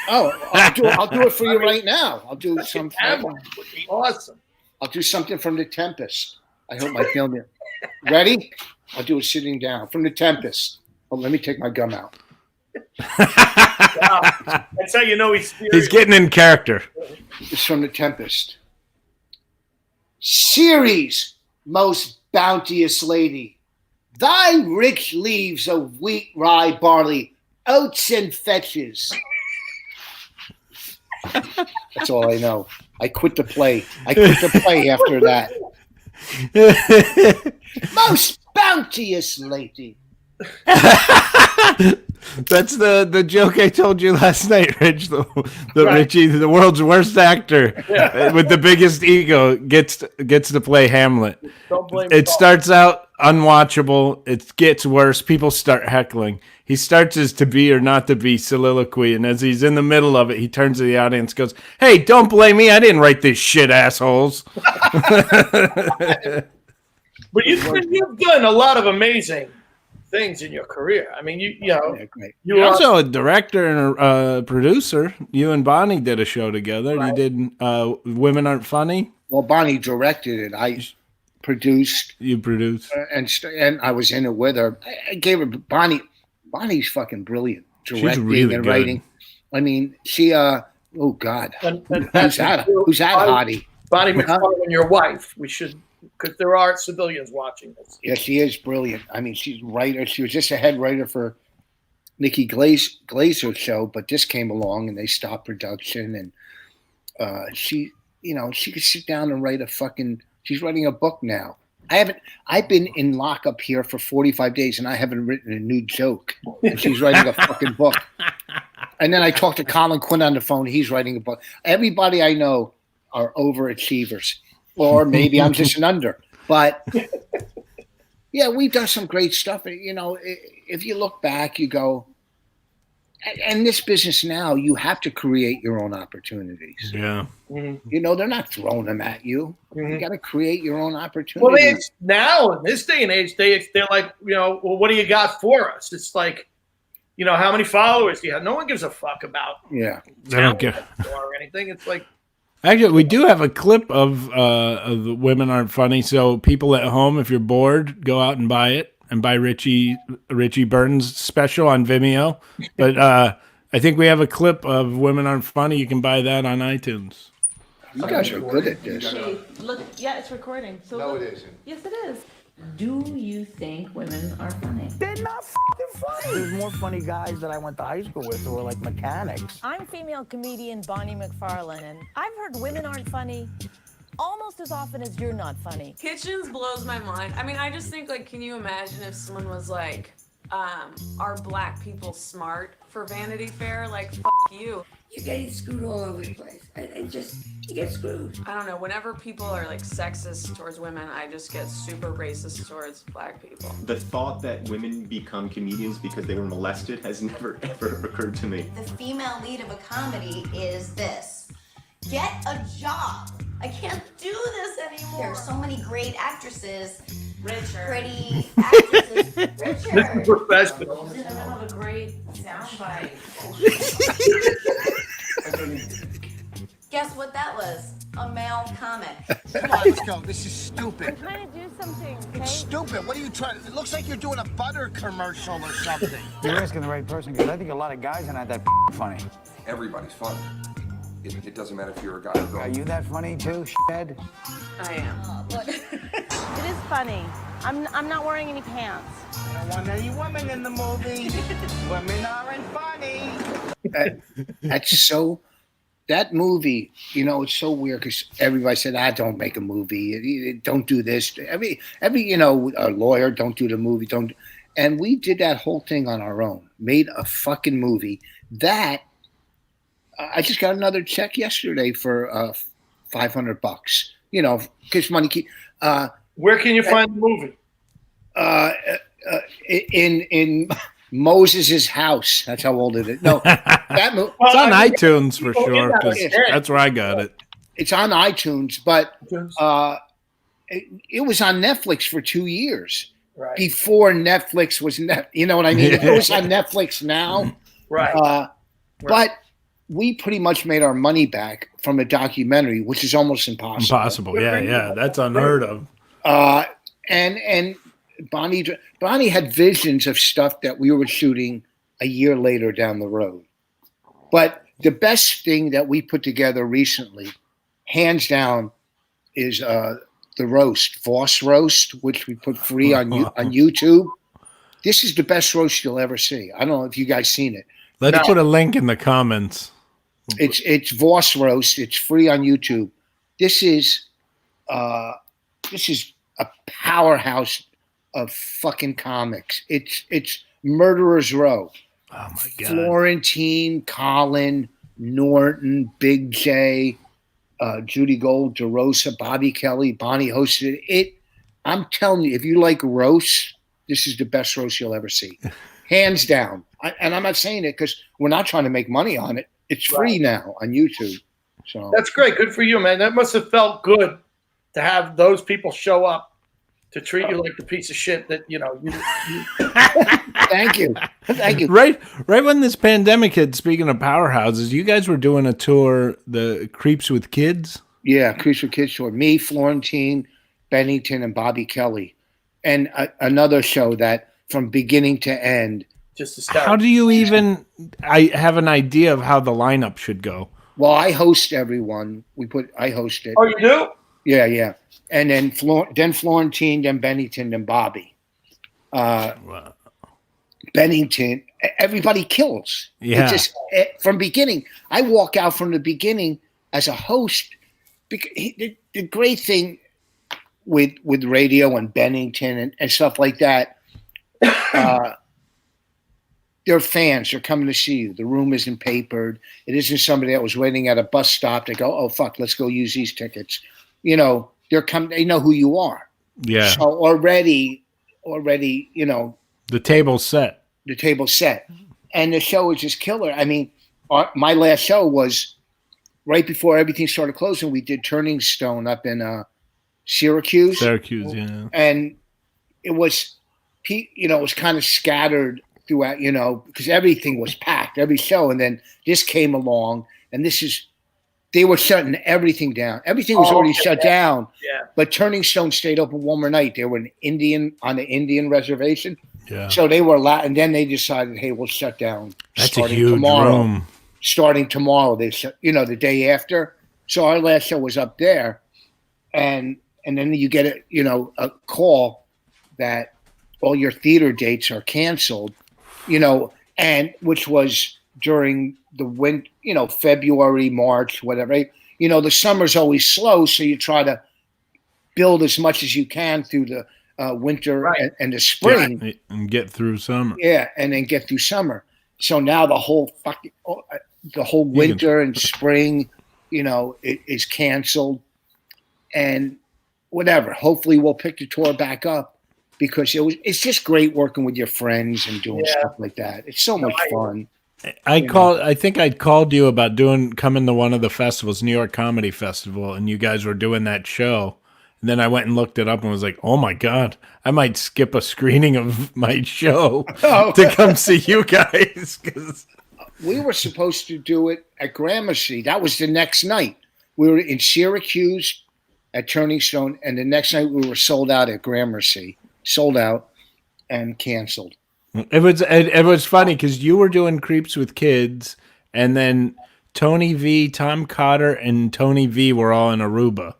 Speaker 8: Oh, I'll do it for you right now. I'll do something.
Speaker 5: Would be awesome.
Speaker 8: I'll do something from The Tempest. I hope my film here. Ready? I'll do it sitting down from The Tempest. Oh, let me take my gum out.
Speaker 5: Wow. That's how you know he's serious.
Speaker 7: He's getting in character.
Speaker 8: It's from The Tempest. Ceres, most bounteous lady, thy rich leaves of wheat, rye, barley, oats, and fetches. That's all I know. I quit the play. After that. Most bounteous lady.
Speaker 7: That's the joke I told you last night, Rich. Richie, the world's worst actor with the biggest ego, gets to play Hamlet. It starts out unwatchable. It gets worse. People start heckling. He starts his to be or not to be soliloquy, and as he's in the middle of it, he turns to the audience and goes, "Hey, don't blame me. I didn't write this shit, assholes."
Speaker 5: But you've done a lot of amazing things in your career. I mean, you're
Speaker 7: also a director and a producer. You and Bonnie did a show together. Right. You did Women Aren't Funny.
Speaker 8: Well, Bonnie directed it. I produced.
Speaker 7: You produced,
Speaker 8: and I was in it with her. I gave her Bonnie. Bonnie's fucking brilliant.
Speaker 7: She's
Speaker 8: Directing
Speaker 7: really
Speaker 8: and
Speaker 7: good.
Speaker 8: writing. I mean, she oh God.
Speaker 5: And
Speaker 8: Who's that hottie?
Speaker 5: Bonnie McFarlane, your wife. We should, because there are civilians watching this.
Speaker 8: Yeah, she is brilliant. I mean, she's a writer. She was just a head writer for Nikki Glazer's show, but this came along and they stopped production. And she could sit down and write she's writing a book now. I've been in lockup here for 45 days and I haven't written a new joke. And she's writing a fucking book. And then I talked to Colin Quinn on the phone. He's writing a book. Everybody I know are overachievers. Or maybe I'm just an under. But yeah, we've done some great stuff. You know, if you look back, you go, and this business now, you have to create your own opportunities.
Speaker 7: Yeah.
Speaker 5: Mm-hmm.
Speaker 8: You know, they're not throwing them at you.
Speaker 5: Mm-hmm.
Speaker 8: You got to create your own opportunities.
Speaker 5: Well, now in this day and age, they're like, you know, well, what do you got for us? It's like, you know, how many followers do you have? No one gives a fuck about
Speaker 7: They don't give
Speaker 5: or anything. It's like,
Speaker 7: actually, we do have a clip of the Women Aren't Funny. So people at home, if you're bored, go out and buy it. And buy Richie Burton's special on Vimeo. But I think we have a clip of Women Aren't Funny. You can buy that on iTunes.
Speaker 8: You guys are good at this.
Speaker 11: Look, yeah, it's recording. So
Speaker 4: No,
Speaker 11: look.
Speaker 4: it isn't.
Speaker 11: Yes, it is. Do you think women are funny?
Speaker 10: They're not fucking funny. There's more funny guys that I went to high school with who were like mechanics.
Speaker 12: I'm female comedian Bonnie McFarlane, and I've heard women aren't funny almost as often as you're not funny.
Speaker 11: Kitchens blows my mind. I mean, I just think, like, can you imagine if someone was like, are black people smart for Vanity Fair? Like, fuck you.
Speaker 9: You're getting screwed all over the place. You get screwed.
Speaker 11: I don't know. Whenever people are like sexist towards women, I just get super racist towards black people.
Speaker 13: The thought that women become comedians because they were molested has never, ever occurred to me.
Speaker 9: The female lead of a comedy is this. Get a job. I can't do this anymore. There are so many great actresses.
Speaker 11: Richard.
Speaker 9: Pretty actresses. Richard.
Speaker 5: professional.
Speaker 11: I don't have a great soundbite.
Speaker 9: Guess what that was? A male comic.
Speaker 10: Come on, let's go. This is stupid.
Speaker 12: I'm trying to do something, okay?
Speaker 10: It's stupid. What are you trying? It looks like you're doing a butter commercial or something.
Speaker 14: You're asking the right person because I think a lot of guys are not that funny.
Speaker 4: Everybody's funny. It doesn't matter if you're a guy or a girl.
Speaker 14: Are you that funny too, shithead?
Speaker 11: I am.
Speaker 12: It is funny. I'm not wearing any pants.
Speaker 10: I don't want any women in the movie. Women aren't funny.
Speaker 8: That's so. That movie, you know, it's so weird because everybody said, don't make a movie. Don't do this. Every you know, a lawyer, don't do the movie. Don't. And we did that whole thing on our own. Made a fucking movie. That I just got another check yesterday for $500. You know, because money.
Speaker 5: Where can you find the movie?
Speaker 8: In Moses's house. That's how old it is. No, that movie.
Speaker 7: It's on iTunes for sure. 'Cause that's where I got it.
Speaker 8: It's on iTunes, but it was on Netflix for 2 years.
Speaker 5: Right.
Speaker 8: Before Netflix was you know what I mean? It was on Netflix now.
Speaker 5: Right.
Speaker 8: But we pretty much made our money back from a documentary, which is almost impossible.
Speaker 7: Impossible. Yeah. That's unheard of.
Speaker 8: And Bonnie had visions of stuff that we were shooting a year later down the road. But the best thing that we put together recently, hands down, is the roast, Voss roast, which we put free on YouTube. This is the best roast you'll ever see. I don't know if you guys seen it.
Speaker 7: Let's put a link in the comments.
Speaker 8: It's Voss roast. It's free on YouTube. This is a powerhouse of fucking comics. It's Murderer's Row.
Speaker 7: Oh my God.
Speaker 8: Florentine, Colin, Norton, Big J, Judy Gold, DeRosa, Bobby Kelly, Bonnie hosted it. I'm telling you, if you like roast, this is the best roast you'll ever see. Hands down. And I'm not saying it because we're not trying to make money on it. It's free now on YouTube. So
Speaker 5: that's great. Good for you, man. That must have felt good to have those people show up to treat you like the piece of shit that, you know.
Speaker 8: Thank you. Thank you.
Speaker 7: Right when this pandemic hit, speaking of powerhouses, you guys were doing a tour, the Creeps with Kids?
Speaker 8: Yeah, Creeps with Kids tour. Me, Florentine, Bennington, and Bobby Kelly. And another show that from beginning to end
Speaker 5: Just to start.
Speaker 7: How do you even? I have an idea of how the lineup should go.
Speaker 8: Well, I host everyone. I host it.
Speaker 5: Oh, you do?
Speaker 8: Yeah, yeah. And then Florentine, then Bennington, then Bobby. Bennington, everybody kills.
Speaker 7: Yeah.
Speaker 8: It just from beginning. I walk out from the beginning as a host. Because the great thing with radio and Bennington and stuff like that, they're fans. They're coming to see you. The room isn't papered. It isn't somebody that was waiting at a bus stop to go, oh fuck, let's go use these tickets. You know, they know who you are.
Speaker 7: Yeah.
Speaker 8: So already, you know,
Speaker 7: the table's set.
Speaker 8: The table's set. And the show is just killer. I mean, my last show was right before everything started closing. We did Turning Stone up in Syracuse.
Speaker 7: Yeah.
Speaker 8: And it was, you know, it was kind of scattered throughout, you know, because everything was packed, every show. And then this came along, and they were shutting everything down. Everything was already shut down.
Speaker 5: Yeah.
Speaker 8: But Turning Stone stayed open one more night. They were on the Indian reservation.
Speaker 7: Yeah.
Speaker 8: So they were and then they decided, hey, we'll shut down.
Speaker 7: That's a huge room.
Speaker 8: Starting tomorrow, they shut, you know, the day after. So our last show was up there, and then you get a call that all your theater dates are canceled, you know, and which was during the winter, you know, February, March, whatever. You know, the summer's always slow, so you try to build as much as you can through the winter and the spring.
Speaker 7: Yeah, and get through summer.
Speaker 8: Yeah, and then get through summer. So now the whole winter and spring, you know, it is canceled. And whatever. Hopefully we'll pick the tour back up, because it's just great working with your friends and doing stuff like that. It's so much fun.
Speaker 7: I think I'd called you about coming to one of the festivals, New York Comedy Festival, and you guys were doing that show. And then I went and looked it up and was like, oh my God, I might skip a screening of my show to come see you guys.
Speaker 8: We were supposed to do it at Gramercy. That was the next night. We were in Syracuse at Turning Stone, and the next night we were sold out at Gramercy. Sold out and canceled.
Speaker 7: It was funny because you were doing Creeps with Kids, and then Tony V, Tom Cotter, and Tony V were all in Aruba.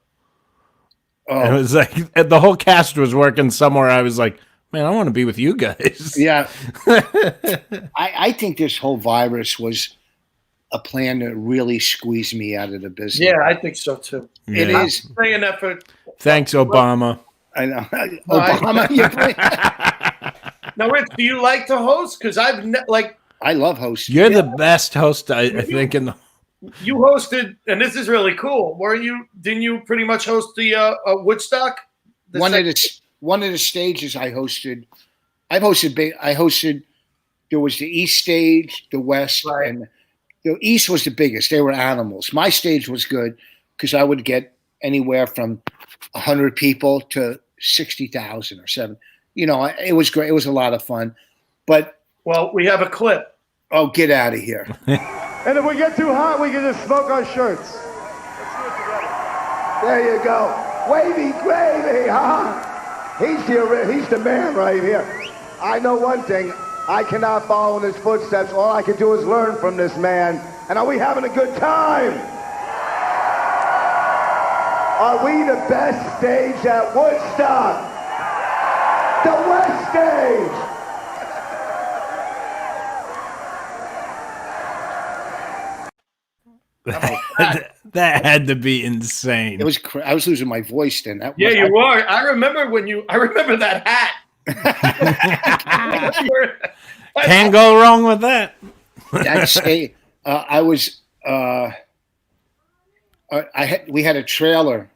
Speaker 7: Oh. And it was like the whole cast was working somewhere. I was like, man, I want to be with you guys.
Speaker 8: Yeah. I think this whole virus was a plan to really squeeze me out of the business.
Speaker 5: Yeah, I think so too.
Speaker 8: It is.
Speaker 5: I'm saying that for.
Speaker 7: Thanks, Obama.
Speaker 8: I know. Obama.
Speaker 5: Now, Rich, do you like to host? Because
Speaker 8: I love hosting.
Speaker 7: You're the best host, I think, in the.
Speaker 5: You hosted, and this is really cool. Didn't you pretty much host the Woodstock?
Speaker 8: One of the stages I hosted. I hosted. There was the East stage, the West, and the East was the biggest. They were animals. My stage was good because I would get anywhere from 100 people to 60,000 or 7. You know, it was great. It was a lot of fun. But
Speaker 5: we have a clip.
Speaker 8: Oh, get out of here.
Speaker 15: And if we get too hot, we can just smoke our shirts. There you go. Wavy gravy, huh? He's the man right here. I know one thing. I cannot follow in his footsteps. All I can do is learn from this man. And are we having a good time? Are we the best stage at Woodstock? The West Stage!
Speaker 7: That had to be insane.
Speaker 8: It was. I was losing my voice then.
Speaker 5: You were. I remember that hat.
Speaker 7: Can't go wrong with that.
Speaker 8: We had a trailer,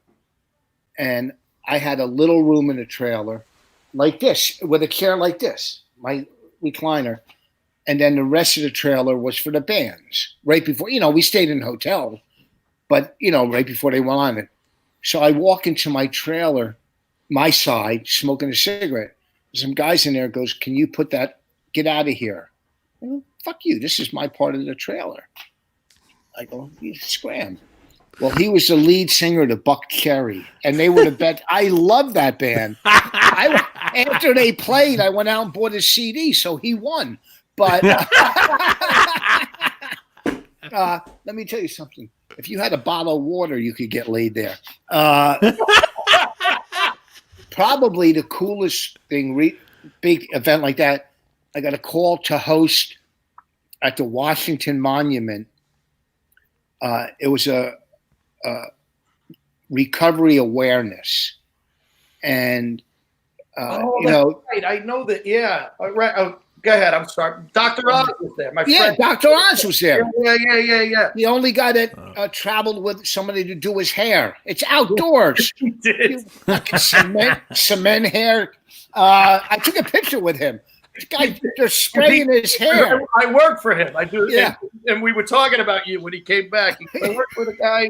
Speaker 8: and I had a little room in a trailer, like this, with a chair like this, my recliner. And then the rest of the trailer was for the bands. Right before, we stayed in a hotel, but, right before they went on it. So I walk into my trailer, my side, smoking a cigarette. Some guys in there goes, can you get out of here? Go, fuck you, this is my part of the trailer. I go, you scram. Well, he was the lead singer to Buck Cherry, and they were the best. I love that band. After they played, I went out and bought his CD, so he won. But let me tell you something. If you had a bottle of water, you could get laid there. Probably the coolest thing, big event like that, I got a call to host at the Washington Monument. It was a recovery awareness. And,
Speaker 5: right. I know that. Yeah. Right. Oh, go ahead. I'm sorry. Dr. Oz was there. My friend.
Speaker 8: Dr. Oz was there.
Speaker 5: Yeah.
Speaker 8: The only guy that traveled with somebody to do his hair. It's outdoors.
Speaker 5: He did.
Speaker 8: Cement hair. I took a picture with him. This guy, they're spraying his hair.
Speaker 5: I work for him. I do.
Speaker 8: Yeah.
Speaker 5: And we were talking about you when he came back. I worked with a guy.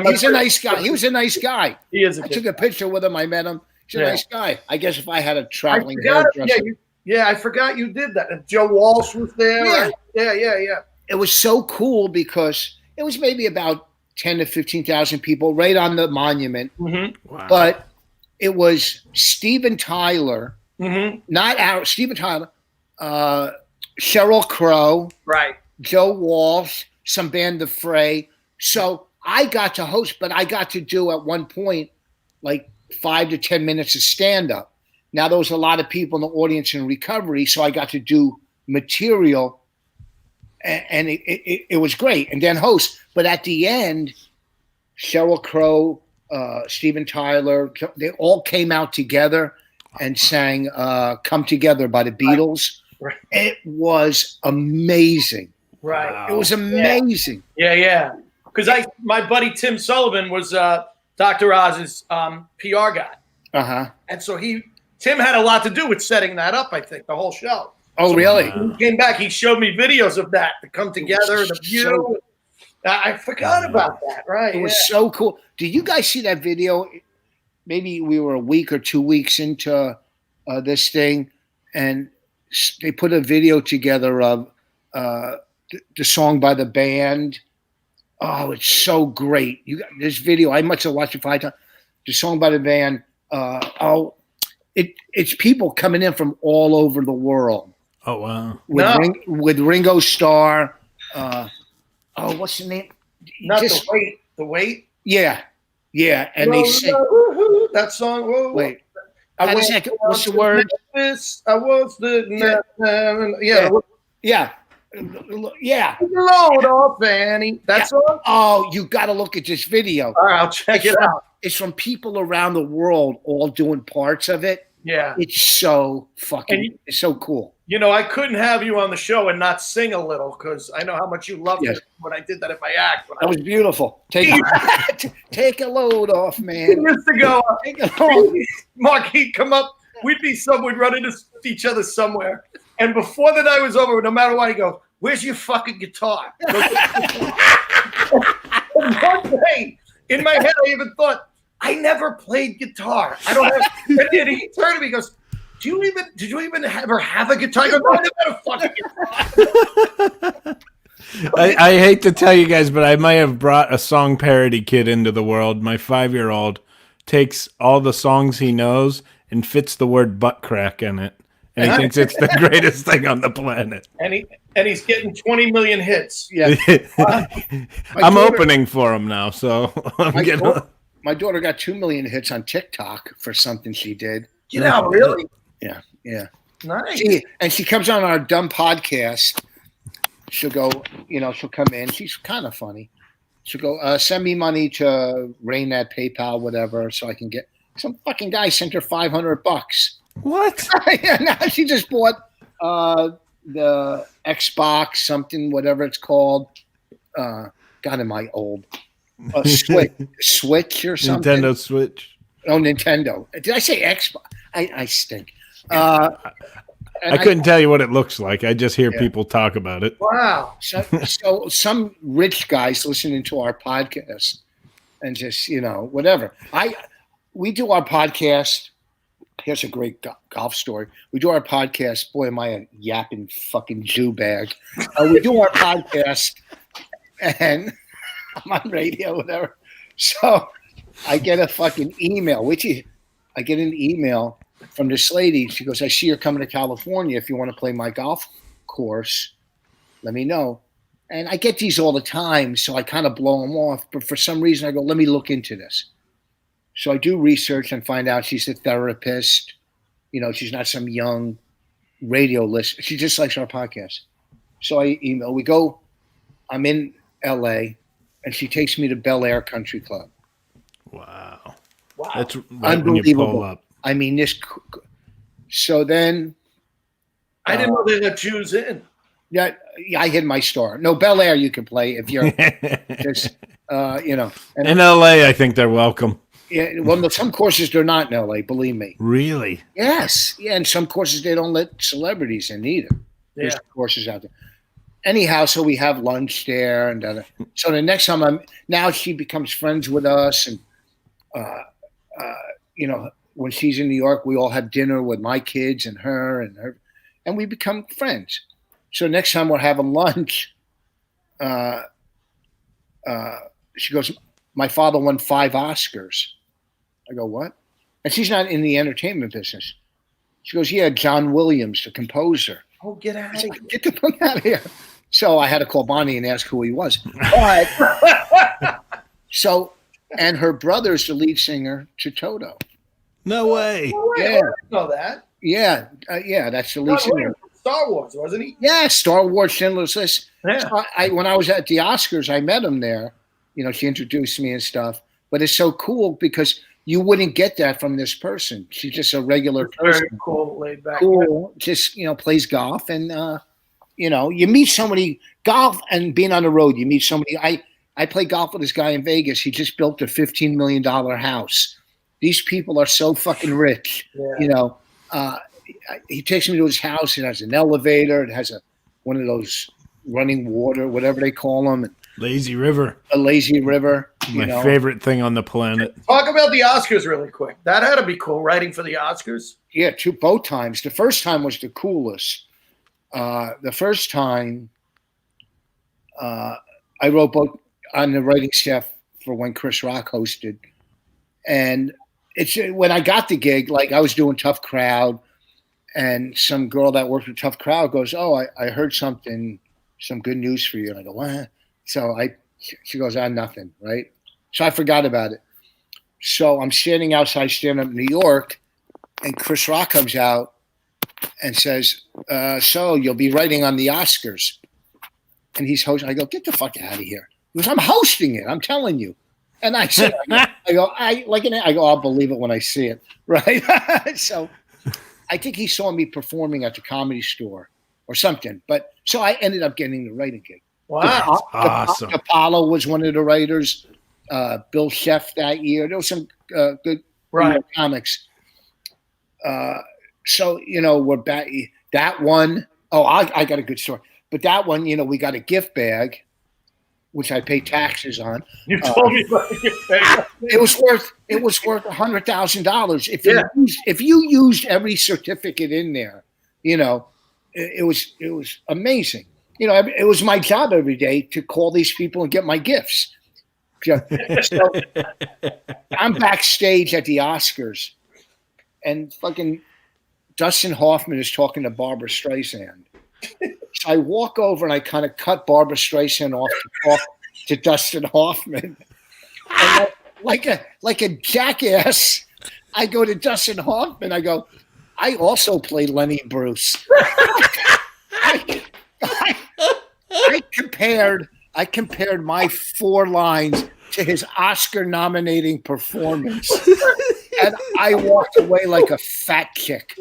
Speaker 8: He's a nice guy. He was a nice guy.
Speaker 5: He is.
Speaker 8: I took a picture with him. I met him. He's a nice guy. I guess if I had a traveling hairdresser.
Speaker 5: I forgot you did that. And Joe Walsh was there.
Speaker 8: Yeah.
Speaker 5: Right? Yeah.
Speaker 8: It was so cool because it was maybe about 10 to 15,000 people right on the monument.
Speaker 5: Mm-hmm.
Speaker 7: Wow.
Speaker 8: But it was Steven Tyler,
Speaker 5: Mm-hmm.
Speaker 8: Steven Tyler, Sheryl Crow,
Speaker 5: Right.
Speaker 8: Joe Walsh, some band The Fray. So I got to host, but I got to do at one point like 5 to 10 minutes of stand-up. Now there was a lot of people in the audience in recovery, so I got to do material, and it was great. And then host. But at the end, Sheryl Crow, Steven Tyler, they all came out together and sang "Come Together" by the Beatles.
Speaker 5: Right.
Speaker 8: It was amazing.
Speaker 5: Right.
Speaker 7: Wow.
Speaker 8: It was amazing.
Speaker 5: Yeah. Because my buddy Tim Sullivan was Dr. Oz's PR guy.
Speaker 8: Uh-huh.
Speaker 5: And so Tim had a lot to do with setting that up, I think, the whole show.
Speaker 8: Oh, really?
Speaker 5: When he came back, he showed me videos of that to come together, the view. I forgot about that, right?
Speaker 8: It was so cool. Did you guys see that video? Maybe we were a week or 2 weeks into this thing, and they put a video together of the song by the band. Oh, it's so great. You got this video. I must have watched it 5 times. The song by the band. It's people coming in from all over the world.
Speaker 7: Oh, wow.
Speaker 8: With Ringo Starr. What's the name?
Speaker 5: Not The Wait?
Speaker 8: Yeah. And they sing.
Speaker 5: That song. Whoa.
Speaker 8: Wait. What's the word?
Speaker 5: I was the.
Speaker 8: Yeah.
Speaker 5: Load off, Annie. That song?
Speaker 8: Oh, you got to look at this video.
Speaker 5: All right, I'll check it out.
Speaker 8: It's from people around the world all doing parts of it.
Speaker 5: Yeah.
Speaker 8: It's so fucking, it's so cool.
Speaker 5: You know, I couldn't have you on the show and not sing a little because I know how much you loved it when I did that in my act.
Speaker 8: That was beautiful. Take a load off, man.
Speaker 5: He used to go,
Speaker 8: Take a load.
Speaker 5: Mark, he'd come up. We'd run into each other somewhere. And before the night was over, no matter what, he'd go, "Where's your fucking guitar?" One day, in my head, I even thought, I never played guitar. I don't have. And then he turned to me and goes, Did you even ever have a guitar? I go, "No, I never had a fucking guitar."
Speaker 7: I hate to tell you guys, but I might have brought a song parody kid into the world. My 5-year-old takes all the songs he knows and fits the word butt crack in it. And he thinks it's the greatest thing on the planet.
Speaker 5: And he's getting 20 million hits.
Speaker 8: Yeah.
Speaker 7: I'm opening for him now, so
Speaker 8: my daughter got 2 million hits on TikTok for something she did.
Speaker 5: Get out, really?
Speaker 8: Yeah.
Speaker 5: Nice.
Speaker 8: She comes on our dumb podcast. She'll go, she'll come in. She's kind of funny. She'll go, send me money to Rain at PayPal, whatever, so I can get. Some fucking guy sent her $500.
Speaker 7: What?
Speaker 8: Now she just bought the Xbox, something, whatever it's called. God, am I old? Switch or something?
Speaker 7: Nintendo Switch.
Speaker 8: Oh, Nintendo. Did I say Xbox? I stink.
Speaker 7: I couldn't tell you what it looks like. I just hear people talk about it.
Speaker 5: Wow.
Speaker 8: So some rich guys listening to our podcast and just, whatever. We do our podcast. Here's a great golf story. We do our podcast. Boy, am I a yapping fucking Jew bag. We do our podcast, and I'm on radio, whatever. So I get a fucking email, I get an email from this lady. She goes, "I see you're coming to California if you want to play my golf course, let me know. And I get these all the time, so I kind of blow them off. But for some reason, I go, let me look into this. So I do research and find out she's a therapist. You know, she's not some young radio listener. She just likes our podcast. So I email. We go. I'm in L.A., and she takes me to Bel Air Country Club.
Speaker 7: Wow.
Speaker 8: That's
Speaker 7: right when you pull up.
Speaker 8: I mean, this. So then,
Speaker 5: I didn't know they let Jews in.
Speaker 8: Yeah, I hit my star. No, Bel Air you can play if you're just, you know. And
Speaker 7: In LA, I think they're welcome.
Speaker 8: Yeah, well, no, some courses they're not in LA. Believe me.
Speaker 7: Really?
Speaker 8: Yes. Yeah, and some courses they don't let celebrities in either. There's courses out there. Anyhow, so we have lunch there, and so the next time now she becomes friends with us, and you know, when she's in New York, we all have dinner with my kids and her, and we become friends. So next time we're having lunch, she goes, "My father won 5 Oscars." I go, "What?" And she's not in the entertainment business. She goes, "Yeah, John Williams, the composer."
Speaker 5: Oh, get out of here.
Speaker 8: Get the fuck out of here. So I had to call Bonnie and ask who he was. But so, and her brother's the lead singer to Toto.
Speaker 7: No way.
Speaker 5: Yeah. I didn't know that.
Speaker 8: Yeah. Yeah, that's the lead singer.
Speaker 5: Star Wars, wasn't he?
Speaker 8: Yeah, Star Wars, Schindler's List.
Speaker 5: Yeah.
Speaker 8: So when I was at the Oscars, I met him there. You know, she introduced me and stuff. But it's so cool because you wouldn't get that from this person. She's just a regular person.
Speaker 5: Very cool, laid back.
Speaker 8: Cool. Just, you know, plays golf. And, you know, you meet somebody, golf and being on the road, you meet somebody. I play golf with this guy in Vegas. He just built a $15 million house. These people are so fucking rich.
Speaker 5: Yeah.
Speaker 8: You know, he takes me to his house. It has an elevator. It has one of those running water, whatever they call them. And
Speaker 7: Lazy River.
Speaker 8: A lazy river.
Speaker 7: My favorite thing on the planet.
Speaker 5: Talk about the Oscars really quick. That had to be cool, writing for the Oscars.
Speaker 8: Yeah, both times. The first time was the coolest. The first time I wrote both on the writing staff for when Chris Rock hosted. And it's when I got the gig, like I was doing Tough Crowd, and some girl that worked with Tough Crowd goes, "Oh, I heard some good news for you." And I go, "What?" So she goes, nothing, right? So I forgot about it. So I'm standing outside, stand up in New York, and Chris Rock comes out and says, "So you'll be writing on the Oscars?" And he's hosting. I go, "Get the fuck out of here." He goes, "I'm hosting it. I'm telling you." And I said, I go, "I'll believe it when I see it." Right. So I think he saw me performing at the Comedy Store or something. But so I ended up getting the writing gig.
Speaker 5: Wow.
Speaker 7: Awesome.
Speaker 8: Apollo was one of the writers. Bill Sheff that year. There was some good comics. So, you know, we're back. That one, I got a good story. But that one, you know, we got a gift bag, which I pay taxes on.
Speaker 5: You told me about the gift bag.
Speaker 8: It was worth $100,000 if you used every certificate in there. You know, it was amazing. You know, it was my job every day to call these people and get my gifts. So I'm backstage at the Oscars, and fucking Dustin Hoffman is talking to Barbara Streisand. So I walk over and I kind of cut Barbara Streisand off to talk to Dustin Hoffman. And like a jackass, I go to Dustin Hoffman. I go, "I also play Lenny Bruce." I compared my 4 lines to his Oscar nominating performance, and I walked away like a fat chick.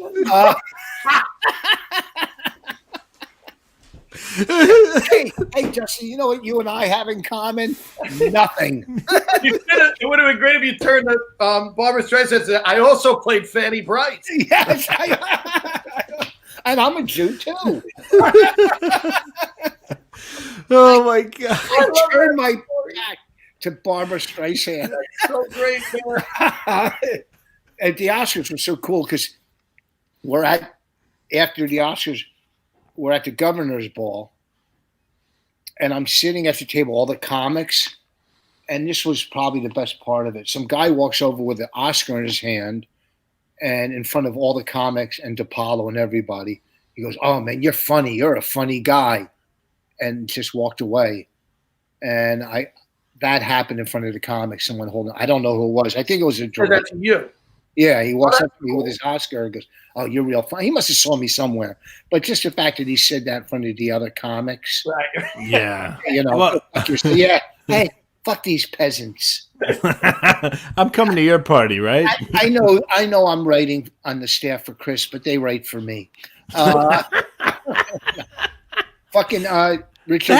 Speaker 8: Hey, Justin, you know what you and I have in common? Nothing.
Speaker 5: It would have been great if you turned to Barbara Streisand and said, "I also played Fanny Bright."
Speaker 8: Yes, and I'm a Jew too.
Speaker 7: Oh my God!
Speaker 8: I turned my back to Barbara Streisand.
Speaker 5: That's so great, man.
Speaker 8: And the Oscars were so cool because after the Oscars, we're at the governor's ball, and I'm sitting at the table, all the comics, and this was probably the best part of it. Some guy walks over with an Oscar in his hand, and in front of all the comics and DePaulo and everybody, He goes, "Oh man, you're funny. You're a funny guy," and just walked away. And that happened in front of the comics. Someone holding, I don't know who it was. I think it was a
Speaker 5: Said that to you.
Speaker 8: Yeah, he walks up to me with his Oscar and goes, "Oh, you're real funny." He must have saw me somewhere, but just the fact that he said that in front of the other comics,
Speaker 5: Right?
Speaker 7: Yeah.
Speaker 8: you know,
Speaker 7: Well-
Speaker 8: yeah. Hey, fuck these peasants.
Speaker 7: I'm coming to your party, right?
Speaker 8: I know. I'm writing on the staff for Chris, but they write for me. Fucking Richard.
Speaker 7: That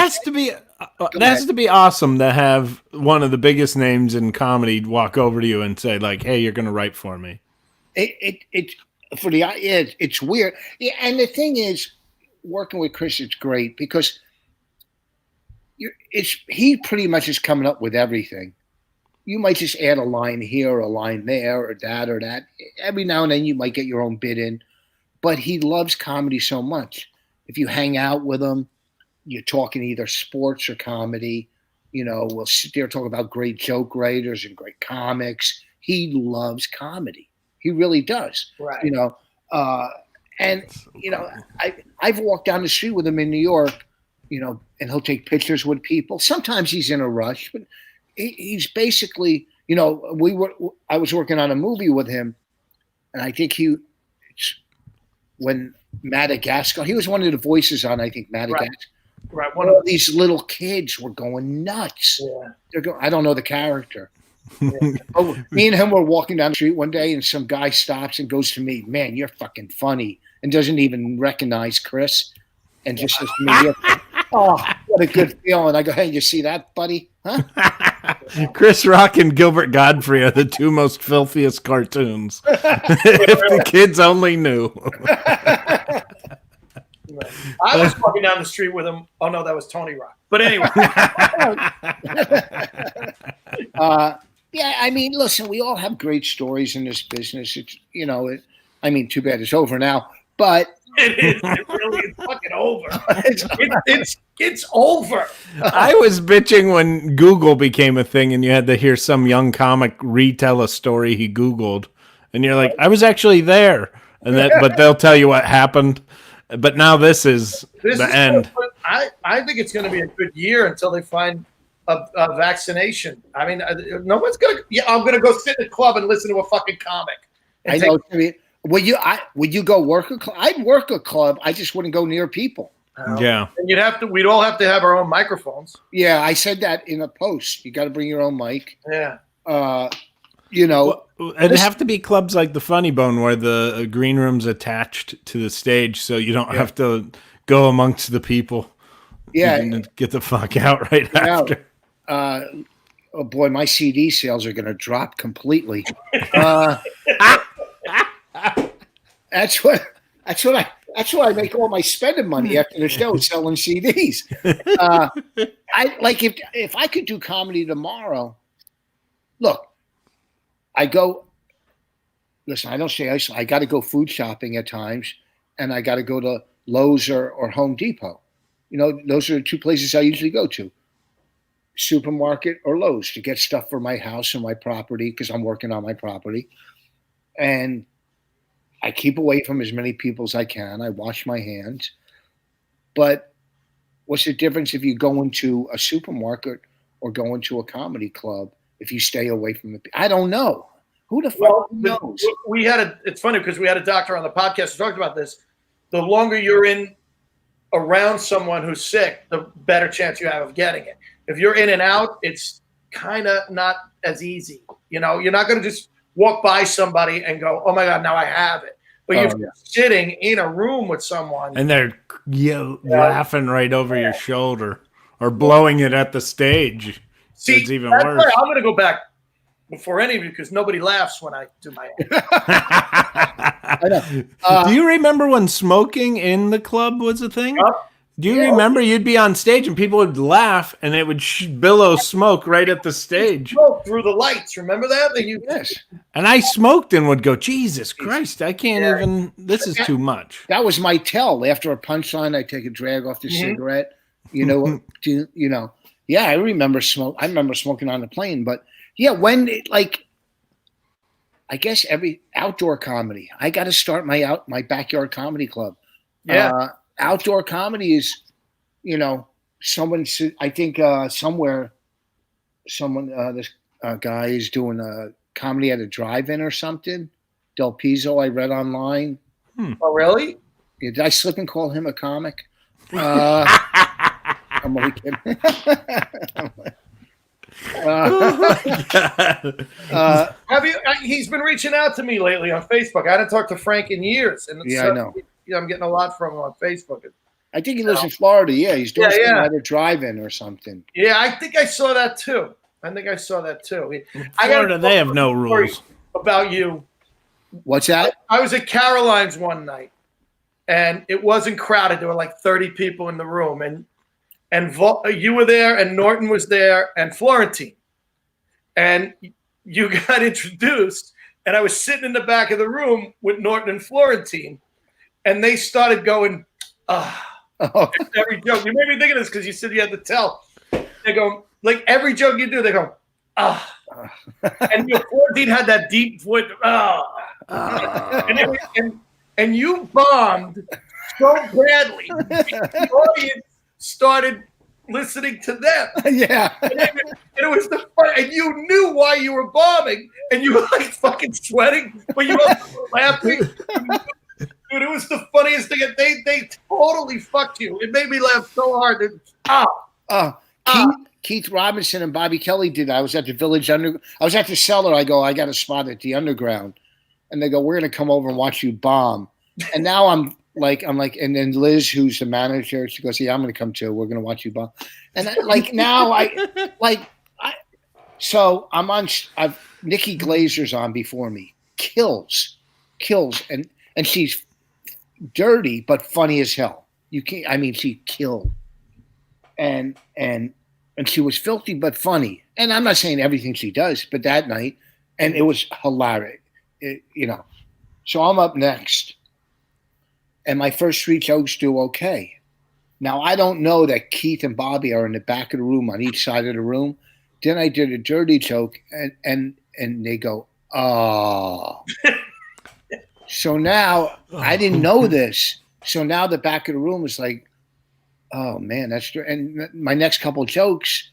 Speaker 7: has to be awesome to have one of the biggest names in comedy walk over to you and say, like, "Hey, you're going to write for me."
Speaker 8: It's weird. Yeah, and the thing is, working with Chris, it's great because he pretty much is coming up with everything. You might just add a line here, or a line there, or that, or that. Every now and then, you might get your own bit in. But he loves comedy so much. If you hang out with him, you're talking either sports or comedy. You know, we'll sit there talking about great joke writers and great comics. He loves comedy. He really does.
Speaker 5: Right.
Speaker 8: You know, I've walked down the street with him in New York, you know, and he'll take pictures with people. Sometimes he's in a rush, but he's basically, you know, I was working on a movie with him, and I think when Madagascar, he was one of the voices on, I think, Madagascar.
Speaker 5: Right.
Speaker 8: One of these little kids were going nuts.
Speaker 5: Yeah.
Speaker 8: They're going, I don't know the character. Me and him were walking down the street one day, and some guy stops and goes to me, "Man, you're fucking funny," and doesn't even recognize Chris, and just says to me, "Oh, what a good feeling." I go, "Hey, you see that, buddy? Huh?"
Speaker 7: Chris Rock and Gilbert Godfrey are the two most filthiest cartoons. If the kids only knew.
Speaker 5: I was walking down the street with him. Oh no, that was Tony Rock. But anyway.
Speaker 8: Yeah, I mean, listen, we all have great stories in this business. It's, you know, I mean, too bad it's over now, but
Speaker 5: it is. It really is fucking over. It's over.
Speaker 7: I was bitching when Google became a thing and you had to hear some young comic retell a story he Googled. And you're like, I was actually there. But they'll tell you what happened. But now this is the end.
Speaker 5: I think it's going to be a good year until they find a vaccination. I mean, no one's going to. Yeah, I'm going to go sit in a club and listen to a fucking comic.
Speaker 8: I know. I mean, would you go work a club? I'd work a club. I just wouldn't go near people.
Speaker 7: Yeah.
Speaker 5: And we'd all have to have our own microphones.
Speaker 8: Yeah, I said that in a post. You got to bring your own mic.
Speaker 5: Yeah.
Speaker 8: You know,
Speaker 7: it'd have to be clubs like the Funny Bone where the green room's attached to the stage, so you don't have to go amongst the people.
Speaker 8: Yeah.
Speaker 7: And get the fuck out right after.
Speaker 8: Oh boy, my CD sales are going to drop completely. That's what I make all my spending money after the show, selling CDs. I like if I could do comedy tomorrow. Look, I go. Listen, I don't say I got to go food shopping at times, and I got to go to Lowe's or Home Depot. You know, those are the two places I usually go to. Supermarket or Lowe's to get stuff for my house and my property because I'm working on my property. And I keep away from as many people as I can. I wash my hands. But what's the difference if you go into a supermarket or go into a comedy club if you stay away from the people? I don't know. Who the fuck knows?
Speaker 5: It's funny because we had a doctor on the podcast who talked about this. The longer you're in around someone who's sick, the better chance you have of getting it. If you're in and out, it's kind of not as easy. You know, you're not going to just walk by somebody and go, "Oh my God, now I have it." But you're sitting in a room with someone.
Speaker 7: And they're laughing right over your shoulder or blowing it at the stage.
Speaker 5: See,
Speaker 7: it's even worse.
Speaker 5: I'm going to go back before any of you because nobody laughs when I do my
Speaker 8: I know.
Speaker 7: Do you remember when smoking in the club was a thing? Do you remember you'd be on stage and people would laugh and it would billow smoke right at the stage?
Speaker 5: Smoke through the lights. Remember that?
Speaker 8: Yes.
Speaker 7: And I smoked and would go, Jesus Christ, I can't even, this is too much.
Speaker 8: That was my tell. After a punchline, I take a drag off the cigarette. You know, yeah, I remember smoking on the plane. But yeah, I guess every outdoor comedy, I got to start my backyard comedy club.
Speaker 5: Yeah.
Speaker 8: Outdoor comedy is, I think somewhere, this guy is doing a comedy at a drive-in or something. Del Pizzo, I read online.
Speaker 5: Oh, really?
Speaker 8: Did I slip and call him a comic? I'm only kidding.
Speaker 5: Have you? He's been reaching out to me lately on Facebook. I hadn't talked to Frank in years, and
Speaker 8: I know.
Speaker 5: I'm getting a lot from him on Facebook.
Speaker 8: I think he lives in Florida. Yeah, he's doing something
Speaker 5: yeah.
Speaker 8: at a drive-in or something.
Speaker 5: Yeah, I think I saw that too.
Speaker 7: Florida, they have no rules.
Speaker 5: About you.
Speaker 8: What's that?
Speaker 5: I was at Caroline's one night, and it wasn't crowded. There were like 30 people in the room, and you were there, and Norton was there, and Florentine. And you got introduced, and I was sitting in the back of the room with Norton and Florentine, and they started going, every joke. You made me think of this because you said you had to tell. They go, like every joke you do, they go, and Florentine had that deep voice, and you bombed so badly, the audience started listening to them.
Speaker 8: Yeah.
Speaker 5: And it was the fun, and you knew why you were bombing, and you were like fucking sweating, but you were laughing. Dude, it was the funniest thing. They totally fucked you. It made me laugh so hard.
Speaker 8: Keith Robinson and Bobby Kelly did. I was at the Village Underground. I was at the Cellar. I go, I got a spot at the Underground, and they go, we're gonna come over and watch you bomb. And now I'm like, and then Liz, who's the manager, she goes, yeah, I'm gonna come too. We're gonna watch you bomb. And so I'm on. Nikki Glazer's on before me. Kills, and she's dirty but funny as hell. You can't. I mean, she killed, and she was filthy but funny. And I'm not saying everything she does, but that night, and it was hilarious. So I'm up next, and my first 3 jokes do okay. Now I don't know that Keith and Bobby are in the back of the room on each side of the room. Then I did a dirty joke, and they go, oh. So now I didn't know this. So now the back of the room is like, oh man, that's true. And my next couple jokes,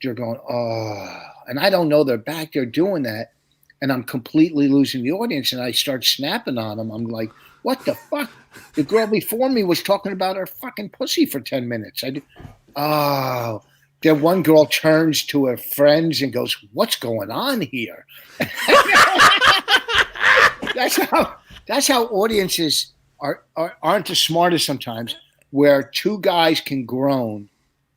Speaker 8: they're going, oh, and I don't know they're back there doing that. And I'm completely losing the audience. And I start snapping on them. I'm like, what the fuck? The girl before me was talking about her fucking pussy for 10 minutes. Then one girl turns to her friends and goes, what's going on here? That's how audiences aren't the smartest sometimes, where 2 guys can groan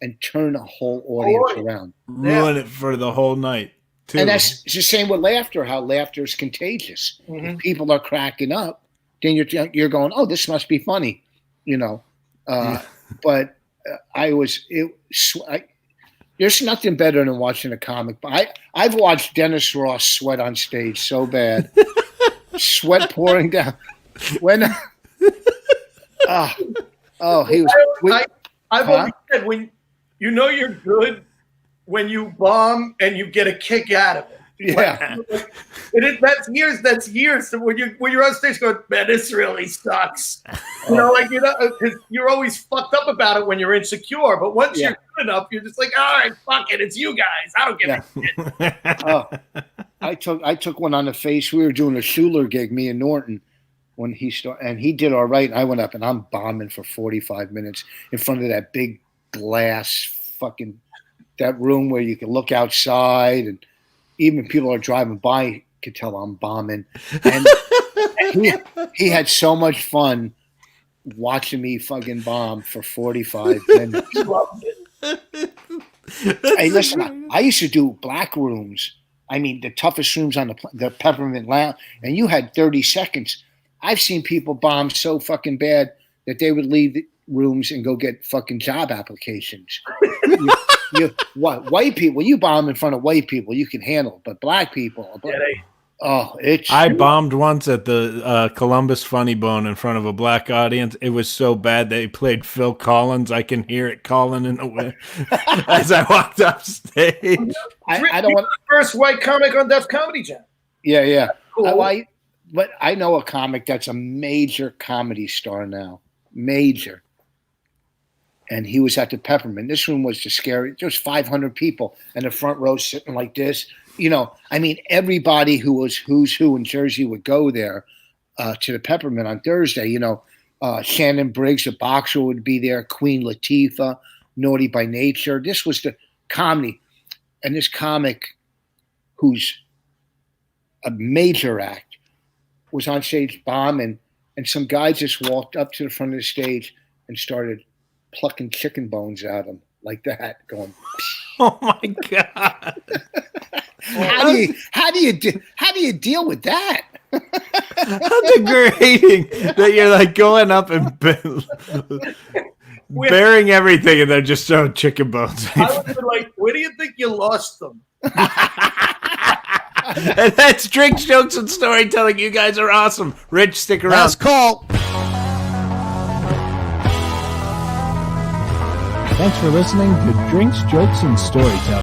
Speaker 8: and turn a whole audience around.
Speaker 7: Ruin it for the whole night, too.
Speaker 8: And that's the same with laughter, how laughter is contagious.
Speaker 5: Mm-hmm.
Speaker 8: If people are cracking up, then you're going, oh, this must be funny, But there's nothing better than watching a comic. I've watched Dennis Ross sweat on stage so bad. Sweat pouring down. When he was.
Speaker 5: I've always said, when you know you're good when you bomb and you get a kick out of it.
Speaker 8: Yeah,
Speaker 5: that's years. So when you're on stage going, man, this really sucks. Because you're always fucked up about it when you're insecure. But once you're good enough, you're just like, all right, fuck it, it's you guys. I don't give a shit.
Speaker 8: I took one on the face. We were doing a Schuler gig, me and Norton, when he started, and he did all right. And I went up and I'm bombing for 45 minutes in front of that big glass fucking that room where you can look outside, and even people are driving by could tell I'm bombing. And he had so much fun watching me fucking bomb for 45 minutes. Hey, listen, I used to do black rooms. I mean, the toughest rooms on the Peppermint Lounge, and you had 30 seconds. I've seen people bomb so fucking bad that they would leave the rooms and go get fucking job applications. White people, you bomb in front of white people, you can handle, but black people,
Speaker 7: I bombed once at the Columbus Funny Bone in front of a black audience. It was so bad they played Phil Collins. I can hear it calling in the wind as I walked off stage.
Speaker 5: I don't want the first white comic on Def Comedy Jam.
Speaker 8: Yeah.
Speaker 5: Cool.
Speaker 8: But I know a comic that's a major comedy star now. major. And he was at the Peppermint. This room was the scary. There was 500 people, and the front row sitting like this. You know, I mean, everybody who was who's who in Jersey would go there to the Peppermint on Thursday. You know, Shannon Briggs, the boxer, would be there. Queen Latifah, Naughty by Nature. This was the comedy. And this comic, who's a major act, was on stage bombing, and some guy just walked up to the front of the stage and started plucking chicken bones out of him like that, going.
Speaker 7: Oh my God!
Speaker 8: How do you deal with that?
Speaker 7: How degrading that you're like going up and bearing everything, and they're just throwing chicken bones.
Speaker 5: I would be like, where do you think you lost them?
Speaker 7: And that's Drinks, Jokes, and Storytelling. You guys are awesome. Rich, stick around.
Speaker 16: Last call.
Speaker 1: Thanks for listening to Drinks, Jokes, and Storytelling.